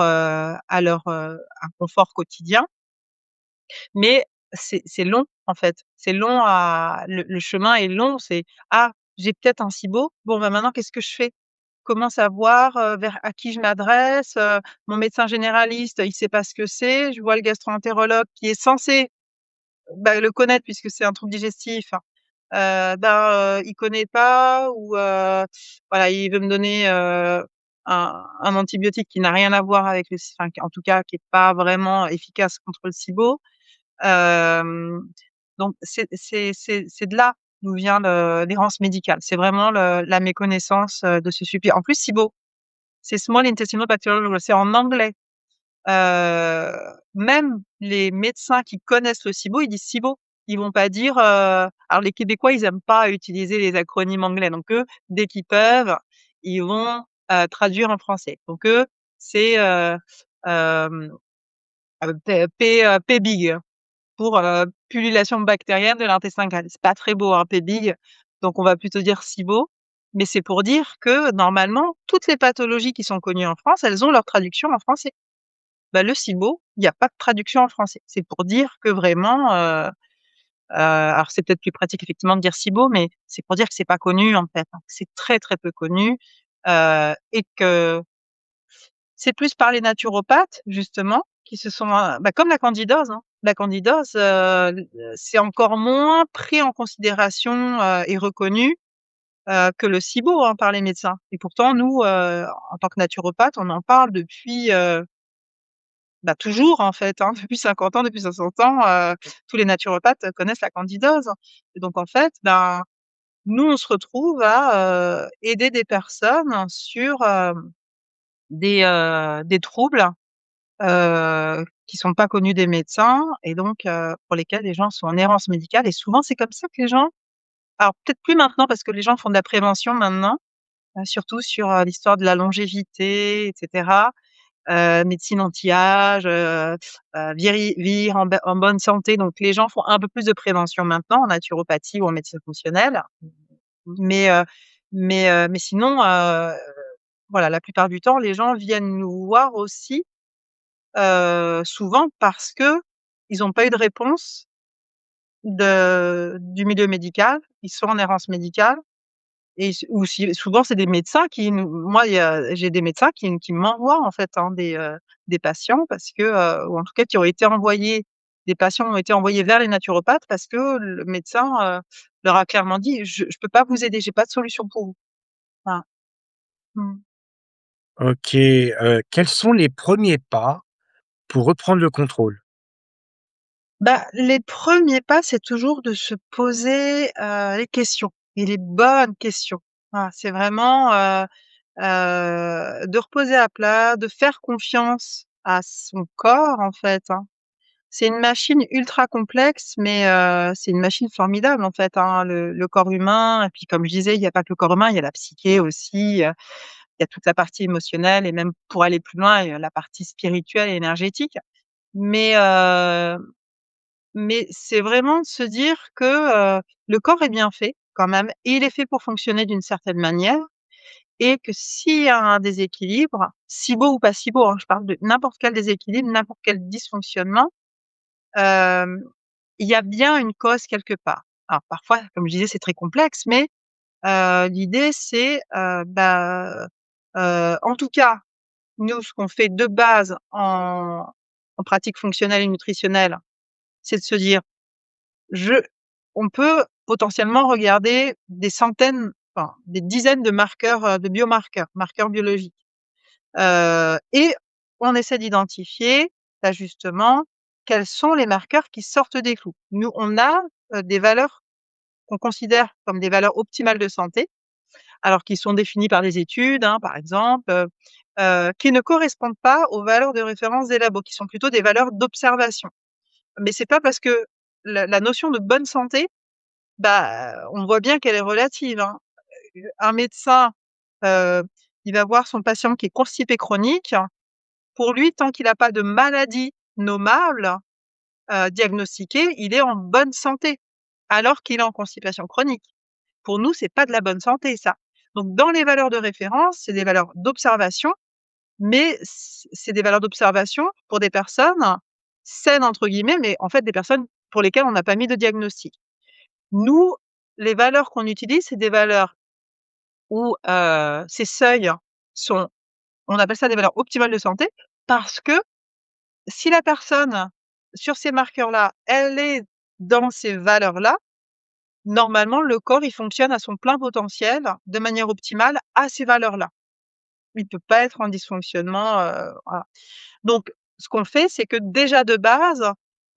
inconfort quotidien. Mais c'est long, en fait. C'est long à le chemin est long, c'est: «Ah, j'ai peut-être un SIBO. Bon, maintenant qu'est-ce que je fais? Comment savoir, vers à qui je m'adresse? Mon médecin généraliste, il sait pas ce que c'est. Je vois le gastro-entérologue qui est censé, le connaître puisque c'est un trouble digestif, il connaît pas ou voilà, il veut me donner, un antibiotique qui n'a rien à voir avec le s enfin, qui en tout cas qui est pas vraiment efficace contre le SIBO. Hem, donc c'est de là d'où vient l'errance médicale. C'est vraiment la méconnaissance, de ce sujet. En plus, SIBO, c'est Small Intestinal Bacterial, c'est en anglais. Heu, Même les médecins qui connaissent le SIBO, ils disent SIBO. Ils vont pas dire, alors les Québécois, ils aiment pas utiliser les acronymes anglais, donc eux, dès qu'ils peuvent, ils vont, traduire en français. Donc eux, c'est, hem, PBIG pour, pullulation bactérienne de l'intestin grêle. C'est pas très beau, hein, PBIG, donc on va plutôt dire SIBO, mais c'est pour dire que normalement, toutes les pathologies qui sont connues en France, elles ont leur traduction en français. Le SIBO, il y a pas de traduction en français. C'est pour dire que vraiment, alors c'est peut-être plus pratique effectivement de dire SIBO, mais c'est pour dire que c'est pas connu en fait, hein. C'est très, très peu connu, et que c'est plus par les naturopathes justement qui se sont, comme la candidose, hein. La candidose, c'est encore moins pris en considération, et reconnu, que le SIBO, hein, par les médecins et pourtant nous, en tant que naturopathes, on en parle depuis, toujours en fait, hein, depuis 50 ans, depuis 60 ans, tous les naturopathes connaissent la candidose et donc en fait, nous on se retrouve à, aider des personnes sur, des troubles, qui sont pas connus des médecins et donc pour lesquels les gens sont en errance médicale et souvent c'est comme ça que les gens alors peut-être plus maintenant parce que les gens font de la prévention maintenant, surtout sur, l'histoire de la longévité et cetera. Médecine anti-âge, vieillir en bonne santé, donc les gens font un peu plus de prévention maintenant en naturopathie ou en médecine fonctionnelle. Mais mais sinon, voilà, la plupart du temps, les gens viennent nous voir aussi, souvent parce qu'ils ont pas eu de réponse du milieu médical. Ils sont en errance médicale et ou si souvent c'est des médecins qui nous moi j'ai des médecins qui m'envoient en fait, hein, des patients parce que, ou en tout cas qui ont été envoyés des patients ont été envoyés vers les naturopathes parce que le médecin, leur a clairement dit: «Je peux pas vous aider, j'ai pas de solution pour vous». Voilà. Mmh. OK, quels sont les premiers pas pour reprendre le contrôle? Les premiers pas, c'est toujours de se poser, les questions et les bonnes questions. Voilà, c'est vraiment, de reposer à plat, de faire confiance à son corps, en fait, hein. C'est une machine ultra complexe, mais c'est une machine formidable, en fait, hein, le corps humain et puis comme je disais, il y a pas que le corps humain, il y a la psyché aussi, il y a toute la partie émotionnelle et même pour aller plus loin, il y a la partie spirituelle et énergétique. Mais c'est vraiment de se dire que, le corps est bien fait quand même et il est fait pour fonctionner d'une certaine manière et que s'il y a un déséquilibre, si beau ou pas si beau, hein, je parle de n'importe quel déséquilibre, n'importe quel dysfonctionnement, hem, il y a bien une cause quelque part. Alors parfois, comme je disais, c'est très complexe, mais l'idée c'est, en tout cas, nous, ce qu'on fait de base en pratique fonctionnelle et nutritionnelle, c'est de se dire: Je on peut potentiellement regarder des centaines, enfin des dizaines de marqueurs, de biomarqueurs, marqueurs biologiques, et on essaie d'identifier, là justement, quels sont les marqueurs qui sortent des clous. Nous, on a, des valeurs qu'on considère comme des valeurs optimales de santé, alors qui sont définies par des études, hein, par exemple, qui ne correspondent pas aux valeurs de référence des labos, qui sont plutôt des valeurs d'observation. Mais c'est pas parce que la notion de bonne santé on voit bien qu'elle est relative, hein. Un médecin, heu, il va voir son patient qui est constipé chronique. Pour lui, tant qu'il a pas de maladie nommable, diagnostiquée, il est en bonne santé, alors qu'il est en constipation chronique. Pour nous, c'est pas de la bonne santé ça. Donc dans les valeurs de référence, c'est des valeurs d'observation, mais c'est des valeurs d'observation pour des personnes «saines» entre guillemets, mais en fait des personnes pour lesquelles on n'a pas mis de diagnostic. Nous, les valeurs qu'on utilise, c'est des valeurs où, ces seuils sont on appelle ça des valeurs optimales de santé parce que si la personne, sur ces marqueurs-là, elle est dans ces valeurs-là, normalement le corps, il fonctionne à son plein potentiel, de manière optimale, à ces valeurs-là. Il peut pas être en dysfonctionnement, voilà. Donc ce qu'on fait, c'est que déjà de base,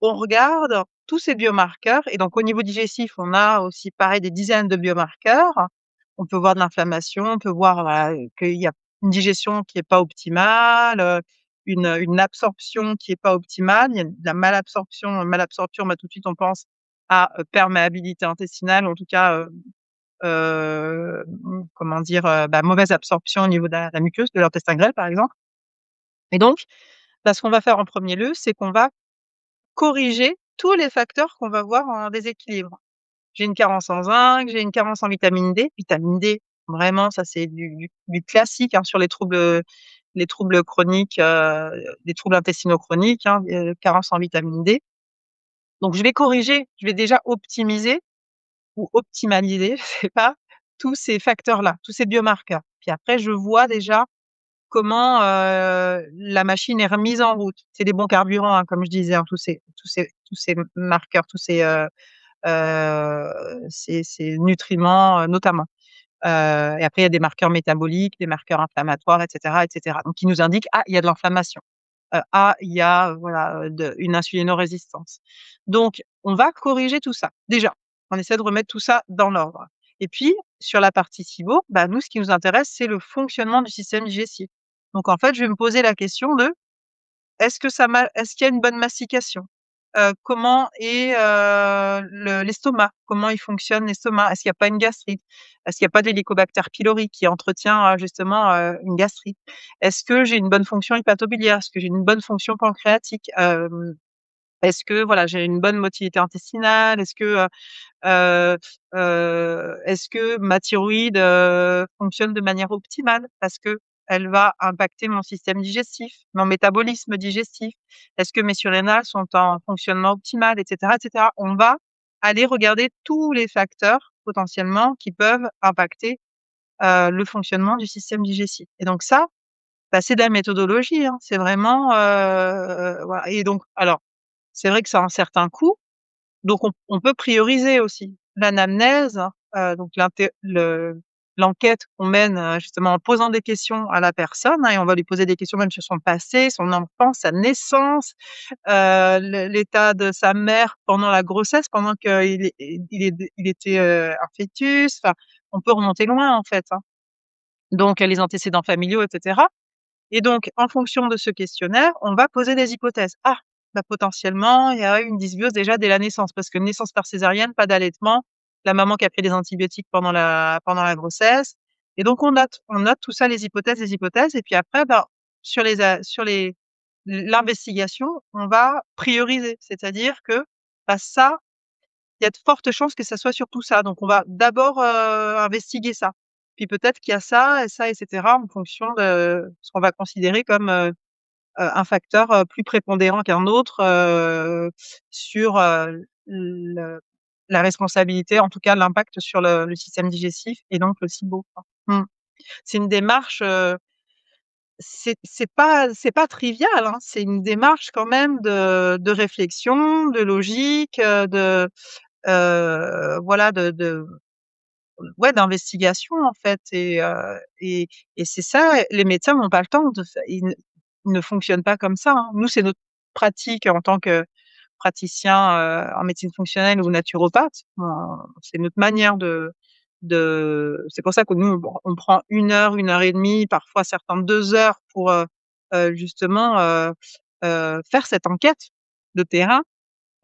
on regarde tous ces biomarqueurs et donc au niveau digestif, on a aussi pareil des dizaines de biomarqueurs. On peut voir de l'inflammation, on peut voir, voilà, qu'il y a une digestion qui est pas optimale, une absorption qui est pas optimale. Il y a de la malabsorption, bah, tout de suite on pense à, perméabilité intestinale, en tout cas, comment dire? Bah, mauvaise absorption au niveau de la muqueuse, de l'intestin grêle, par exemple et donc bah, ce qu'on va faire en premier lieu, c'est qu'on va corriger tous les facteurs qu'on va voir en déséquilibre. J'ai une carence en zinc, j'ai une carence en vitamine D. Vitamine D, vraiment, ça c'est du classique, hein, sur les troubles chroniques, les troubles intestinaux chroniques, hein, carence en vitamine D. Donc je vais corriger, je vais déjà optimiser ou optimaliser, je sais pas, tous ces facteurs-là, tous ces biomarqueurs. Puis après, je vois déjà comment, la machine est remise en route. C'est des bons carburants, hein, comme je disais, hein, tous ces marqueurs, tous ces nutriments, notamment. Et après il y a des marqueurs métaboliques, des marqueurs inflammatoires et cetera. Donc qui nous indiquent: «Ah, il y a de l'inflammation. Ah, il y a, voilà, une insulinorésistance». Donc on va corriger tout ça. Déjà, on essaie de remettre tout ça dans l'ordre et puis sur la partie SIBO, bah, nous, ce qui nous intéresse, c'est le fonctionnement du système digestif. Donc en fait, je vais me poser la question de: est-ce qu'il y a une bonne mastication? Comment est, l'estomac? Comment il fonctionne l'estomac? Est-ce qu'il y a pas une gastrite? Est-ce qu'il y a pas d'Hélicobacter pylori qui entretient, justement, une gastrite? Est-ce que j'ai une bonne fonction hépatobiliaire? Est-ce que j'ai une bonne fonction pancréatique? Est-ce que, voilà, j'ai une bonne motilité intestinale? Heu est-ce que ma thyroïde, fonctionne de manière optimale? Parce qu'elle va impacter mon système digestif, mon métabolisme digestif. Est-ce que mes surrénales sont en fonctionnement optimal? Et cetera, et cetera. On va aller regarder tous les facteurs potentiellement qui peuvent impacter, le fonctionnement du système digestif et donc ça, bah, c'est de la méthodologie, hein. C'est vraiment, voilà et donc alors, c'est vrai que ça a un certain coût, donc on peut prioriser aussi. L'anamnèse, donc l'enquête qu'on mène, justement en posant des questions à la personne, hein, et on va lui poser des questions même sur son passé, son enfance, sa naissance, l'état de sa mère pendant la grossesse, pendant il était, un fœtus, enfin, on peut remonter loin en fait, hein. Donc les antécédents familiaux et cetera et donc, en fonction de ce questionnaire, on va poser des hypothèses. Ah, bah, potentiellement, il y a eu une dysbiose déjà dès la naissance, parce que naissance par césarienne, pas d'allaitement, la maman qui a pris des antibiotiques pendant la grossesse et donc on note tout ça, les hypothèses et puis après, bah, sur les l'investigation, on va prioriser. C'est-à-dire que, bah, ça, il y a de fortes chances que ça soit surtout ça. Donc on va d'abord, investiguer ça. Puis peut-être qu'il y a ça et cetera en fonction de ce qu'on va considérer comme, un facteur, plus prépondérant qu'un autre, sur, le la responsabilité, en tout cas l'impact sur le système digestif et donc le SIBO, quoi. Mmh. C'est une démarche, c'est pas trivial, hein. C'est une démarche quand même de réflexion, de logique, voilà, ouais, d'investigation en fait et c'est ça, les médecins n'ont pas le temps de fai ils ne fonctionnent pas comme ça, hein. Nous, c'est notre pratique en tant que praticien, en médecine fonctionnelle ou naturopathe. C'est notre manière c'est pour ça que nous, bon, on prend 1 heure et demie, parfois certains 2 heures pour, justement, faire cette enquête de terrain,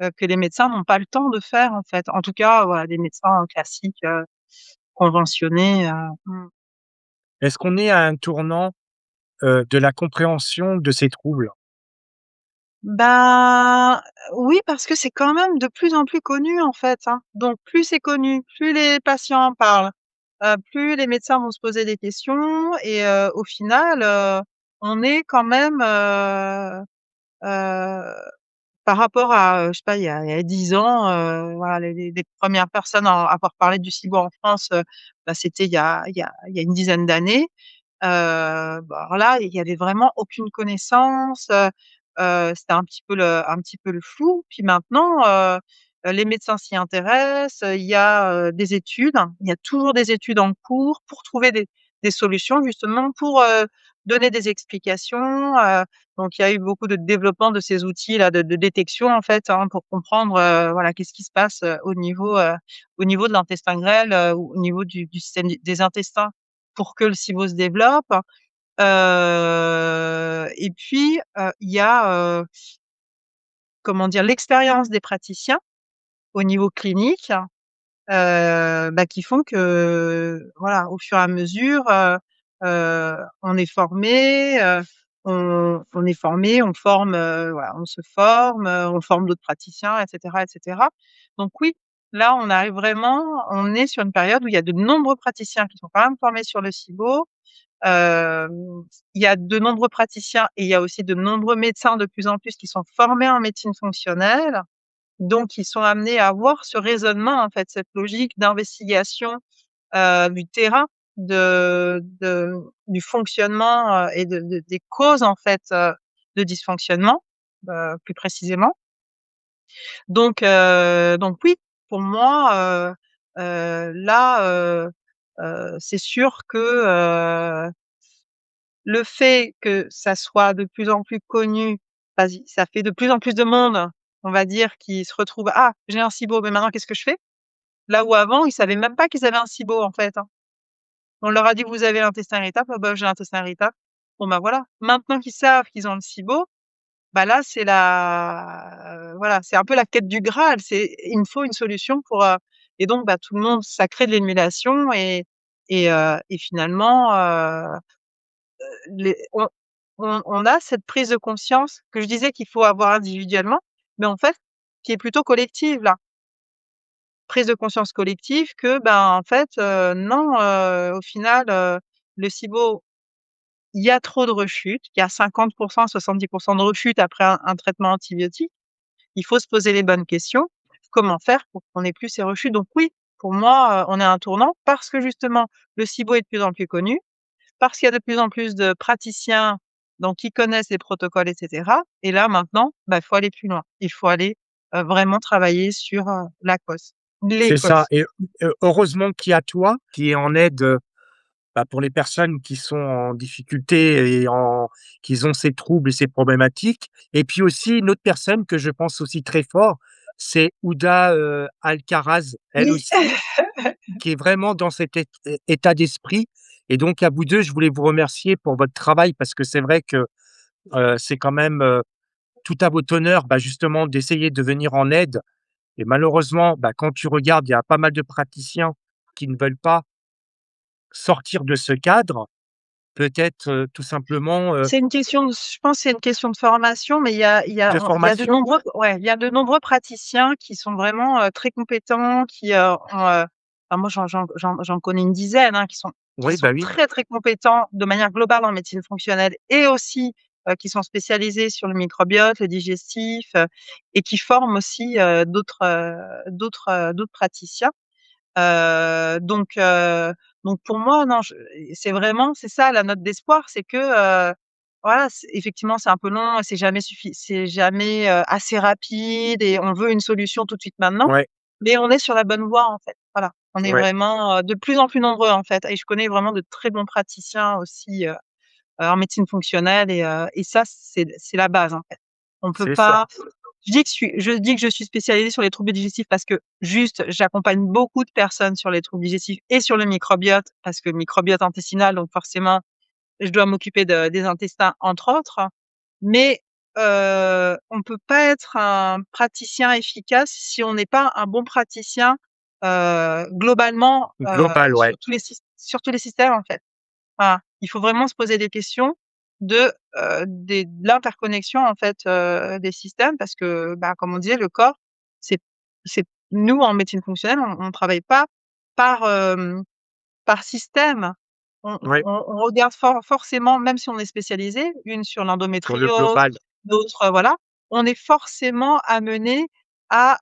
que les médecins n'ont pas le temps de faire en fait. En tout cas, voilà, des médecins classiques, conventionnés, mmh. Est-ce qu'on est à un tournant, de la compréhension de ces troubles? Ben, oui, parce que c'est quand même de plus en plus connu, en fait, hein. Donc plus c'est connu, plus les patients en parlent, plus les médecins vont se poser des questions et au final, on est quand même, heu, par rapport à, je sais pas, il y a 10 ans, voilà, les 1res personnes à avoir parlé du SIBO en France, bah, c'était il y a une dizaine d'années. Bah, alors là, il y avait vraiment aucune connaissance, c'était un petit peu le flou. Puis maintenant, les médecins s'y intéressent, il y a, des études, il y a toujours des études en cours pour trouver des solutions justement pour, donner des explications, donc il y a eu beaucoup de développement de ces outils-là de détection en fait, hein, pour comprendre, voilà, qu'est-ce qui se passe, au niveau de l'intestin grêle, ou au niveau du système des intestins pour que le SIBO se développe. Et puis, il y a, comment dire? L'expérience des praticiens au niveau clinique, bah, qui font que, voilà, au fur et à mesure, on est formé, on forme, voilà, on se forme, on forme d'autres praticiens et cetera. Donc oui, là, on est sur une période où il y a de nombreux praticiens qui sont quand même formés sur le SIBO. Il y a de nombreux praticiens et il y a aussi de nombreux médecins de plus en plus qui sont formés en médecine fonctionnelle, donc ils sont amenés à avoir ce raisonnement, en fait, cette logique d'investigation, du terrain, du fonctionnement, et des causes, en fait, de dysfonctionnement, plus précisément. Donc oui, pour moi, là, c'est sûr que, le fait que ça soit de plus en plus connu, vas-y, ça fait de plus en plus de monde, on va dire, qui se retrouve: «Ah, j'ai un SIBO, mais maintenant qu'est-ce que je fais?» Là où avant, ils savaient même pas qu'ils avaient un SIBO, en fait, hein. On leur a dit: «Vous avez l'intestin irritable», «Ah bah, j'ai l'intestin irritable». Bon, bah, voilà. Maintenant qu'ils savent qu'ils ont le SIBO, bah, là, voilà, c'est un peu la quête du Graal, c'est il me faut une solution pour, et donc bah, tout le monde ça crée de l'émulation et finalement, les on a cette prise de conscience que je disais qu'il faut avoir individuellement, mais en fait, qui est plutôt collective là. Prise de conscience collective que, ben, en fait, non, au final, le SIBO, il y a trop de rechutes, il y a 50 70 de rechutes après un traitement antibiotique. Il faut se poser les bonnes questions. Comment faire pour qu'on ait plus ces rechutes? Donc oui, pour moi, on est à un tournant parce que justement le SIBO est de plus en plus connu, parce qu'il y a de plus en plus de praticiens, donc qui connaissent les protocoles et cetera et là maintenant, bah, il faut aller plus loin. Il faut aller, vraiment travailler sur, la cause, les C'est ça causes. et heureusement qu'il y a toi qui est en aide, bah, pour les personnes qui sont en difficulté et qui ont ces troubles et ces problématiques et puis aussi une autre personne que je pense aussi très fort, c'est Ouda, Alcaraz, elle Oui. aussi, qui est vraiment dans cet état d'esprit et donc à vous 2, je voulais vous remercier pour votre travail parce que c'est vrai que, c'est quand même, tout à votre honneur, bah, justement d'essayer de venir en aide et malheureusement, bah, quand tu regardes, il y a pas mal de praticiens qui ne veulent pas sortir de ce cadre. Peut-être, tout simplement, C'est une question de je pense que c'est une question de formation, mais de il y a de formation? nombreux ouais, il y a de nombreux praticiens qui sont vraiment, très compétents, qui, enfin moi j'en connais une dizaine, hein, qui Oui, bah, sont oui, très, très compétents de manière globale en médecine fonctionnelle et aussi, qui sont spécialisés sur le microbiote, le digestif, et qui forment aussi, d'autres praticiens. Donc pour moi, non, c'est ça la note d'espoir, c'est que, voilà, effectivement, c'est un peu long, c'est jamais, assez rapide et on veut une solution tout de suite maintenant, ouais, mais on est sur la bonne voie, en fait. Voilà, on est ouais, vraiment, de plus en plus nombreux, en fait et je connais vraiment de très bons praticiens aussi, en médecine fonctionnelle et ça, c'est la base, en fait. On peut c'est ça. pas je dis que je suis spécialisée sur les troubles digestifs parce que juste, j'accompagne beaucoup de personnes sur les troubles digestifs et sur le microbiote, parce que microbiote intestinal, donc forcément, je dois m'occuper des intestins, entre autres. Mais, on peut pas être un praticien efficace si on n'est pas un bon praticien, globalement, Global, ouais, sur tous les systèmes, en fait. Voilà. Il faut vraiment se poser des questions de l'interconnexion, en fait, des systèmes parce que, bah, comme on disait, le corps, c'est c'est nous, en médecine fonctionnelle, on travaille pas par, par système. Ouais, On regarde forcément, même si on est spécialisé, une sur sur le l'endométriose, global. d'autres, voilà, on est forcément amené à,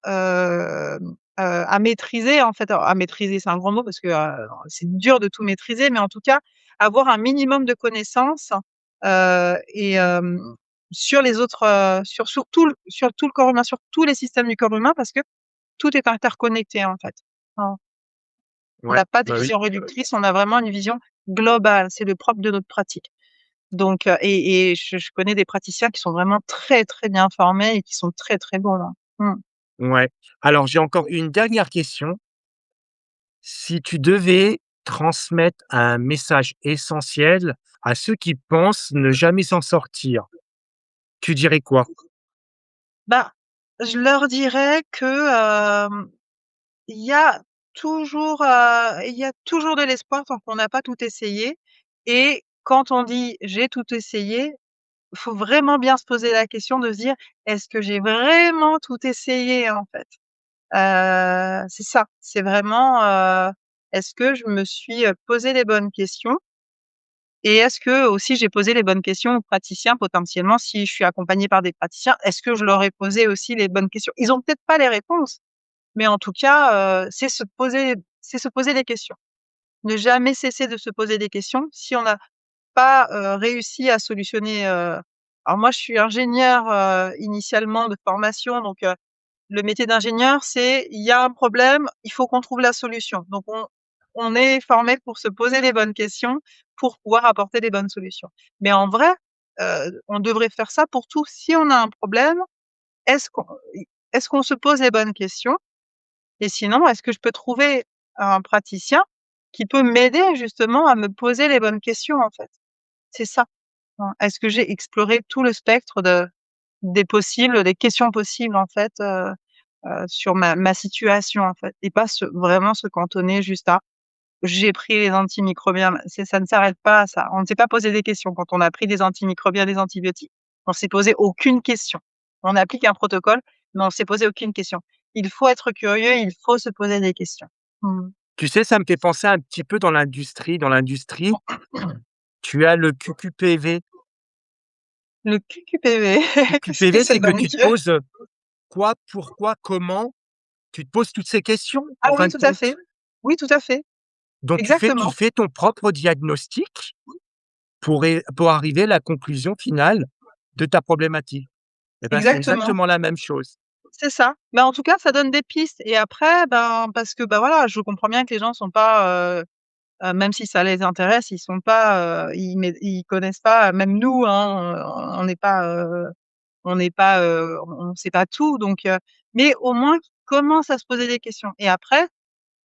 à maîtriser, en fait, alors à maîtriser, c'est un grand mot parce que, c'est dur de tout maîtriser, mais en tout cas, avoir un minimum de connaissances, et sur les autres, sur tout le corps humain, sur tous les systèmes du corps humain parce que tout est interconnecté, en fait. Voilà. On Ouais, n'a pas de bah, oui. vision réductrice, on a vraiment une vision globale. C'est le propre de notre pratique. Donc et je connais des praticiens qui sont vraiment très, très bien formés et qui sont très, très bons, là. Mmh. Ouais. Alors j'ai encore une dernière question. Si tu devais transmettre un message essentiel à ceux qui pensent ne jamais s'en sortir, tu dirais quoi? Bah, je leur dirais que, il y a il y a toujours de l'espoir tant qu'on n'a pas tout essayé et quand on dit: «J'ai tout essayé», faut vraiment bien se poser la question de se dire: «Est-ce que j'ai vraiment tout essayé, en fait?» C'est ça, c'est vraiment, est-ce que je me suis, posé les bonnes questions et est-ce que aussi j'ai posé les bonnes questions aux praticiens potentiellement si je suis accompagnée par des praticiens, est-ce que je leur ai posé aussi les bonnes questions? Ils ont peut-être pas les réponses, mais en tout cas, c'est se poser des questions. Ne jamais cesser de se poser des questions. Si on n'a pas, réussi à solutionner, alors moi je suis ingénieure, initialement de formation donc le métier d'ingénieur, c'est il y a un problème, il faut qu'on trouve la solution. Donc on est formé pour se poser les bonnes questions, pour pouvoir apporter les bonnes solutions. Mais en vrai, on devrait faire ça pour tout. Si on a un problème, est-ce qu'on est-ce qu'on se pose les bonnes questions? Et sinon, est-ce que je peux trouver un praticien qui peut m'aider justement à me poser les bonnes questions, en fait? C'est ça. Hein. Est-ce que j'ai exploré tout le spectre des possibles, des questions possibles, en fait, sur ma situation, en fait et pas vraiment se cantonner juste à: «J'ai pris les antimicrobiens». Ça ne s'arrête pas à ça. On ne s'est pas posé des questions quand on a pris des antimicrobiens, des antibiotiques. On s'est posé aucune question. On applique un protocole, mais on s'est posé aucune question. Il faut être curieux, il faut se poser des questions. Mmh. Tu sais, ça me fait penser un petit peu dans l'industrie. Dans l'industrie, tu as le QQPV. Le QQPV, qu'est-ce que QQPV, c'est c'est que donc? tu te poses, quoi, pourquoi, comment, tu te poses toutes ces questions, Ah en oui, fin de tout à fait. compte. Oui, tout à fait. Donc tu Exactement. fais ton propre diagnostic pour arriver à la conclusion finale de ta problématique. Et ben, c'est Exactement. exactement la même chose. C'est ça. Mais en tout cas, ça donne des pistes et après, ben, parce que, bah, voilà, je comprends bien que les gens sont pas, même si ça les intéresse, ils sont pas, ils connaissent pas, même nous, hein, on n'est pas, on sait pas tout donc mais au moins qu'ils commencent à se poser des questions et après,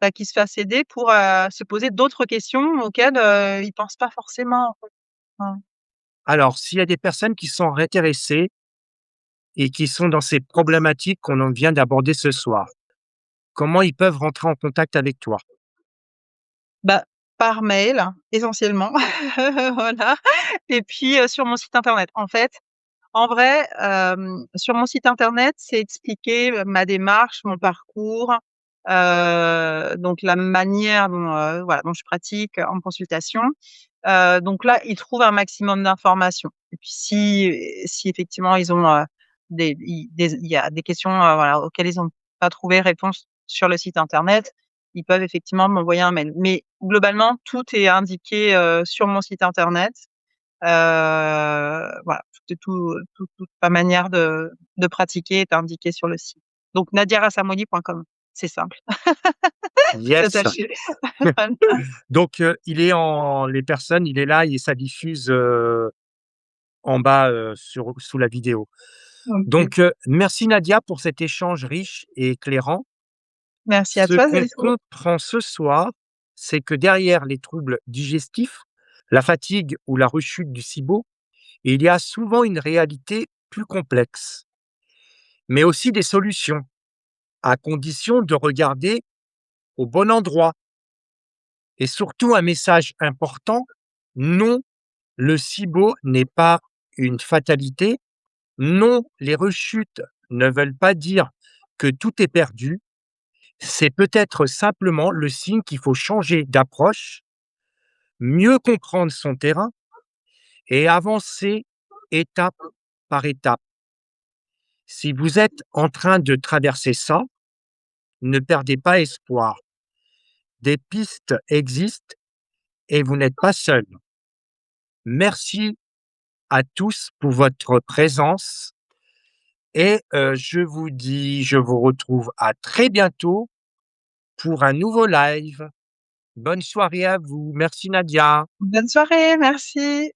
bah, qu'ils se fassent aider pour, se poser d'autres questions auxquelles, ils pensent pas forcément, en fait. Voilà. Alors, s'il y a des personnes qui sont intéressées et qui sont dans ces problématiques qu'on en vient d'aborder ce soir, comment ils peuvent rentrer en contact avec toi? Bah, par mail, essentiellement, voilà et puis, sur mon site internet. En fait, en vrai, sur mon site internet, c'est expliqué, ma démarche, mon parcours, donc la manière dont, voilà, dont je pratique en consultation. Donc là, ils trouvent un maximum d'informations et puis si effectivement ils ont, il y a des questions, voilà, auxquelles ils ont pas trouvé réponse sur le site internet, ils peuvent effectivement m'envoyer un mail. Mais globalement, tout est indiqué, sur mon site internet. Voilà, toute ma manière de pratiquer est indiquée sur le site. Donc nadiarasamoli.com, c'est simple, tout Yes. attaché. Voilà. Donc, il est là et ça diffuse, en bas, sous la vidéo. OK. Donc, merci Nadia pour cet échange riche et éclairant. Merci à Ce toi, qu'on Céline. comprend ce soir, c'est que derrière les troubles digestifs, la fatigue ou la rechute du SIBO, il y a souvent une réalité plus complexe, mais aussi des solutions, à condition de regarder au bon endroit et surtout un message important Non, le SIBO n'est pas une fatalité. Non, les rechutes ne veulent pas dire que tout est perdu. C'est peut-être simplement le signe qu'il faut changer d'approche, mieux comprendre son terrain et avancer étape par étape. Si vous êtes en train de traverser ça, ne perdez pas espoir. Des pistes existent et vous n'êtes pas seul. Merci à tous pour votre présence et je vous retrouve à très bientôt pour un nouveau live. Bonne soirée à vous. Merci Nadia. Bonne soirée, merci.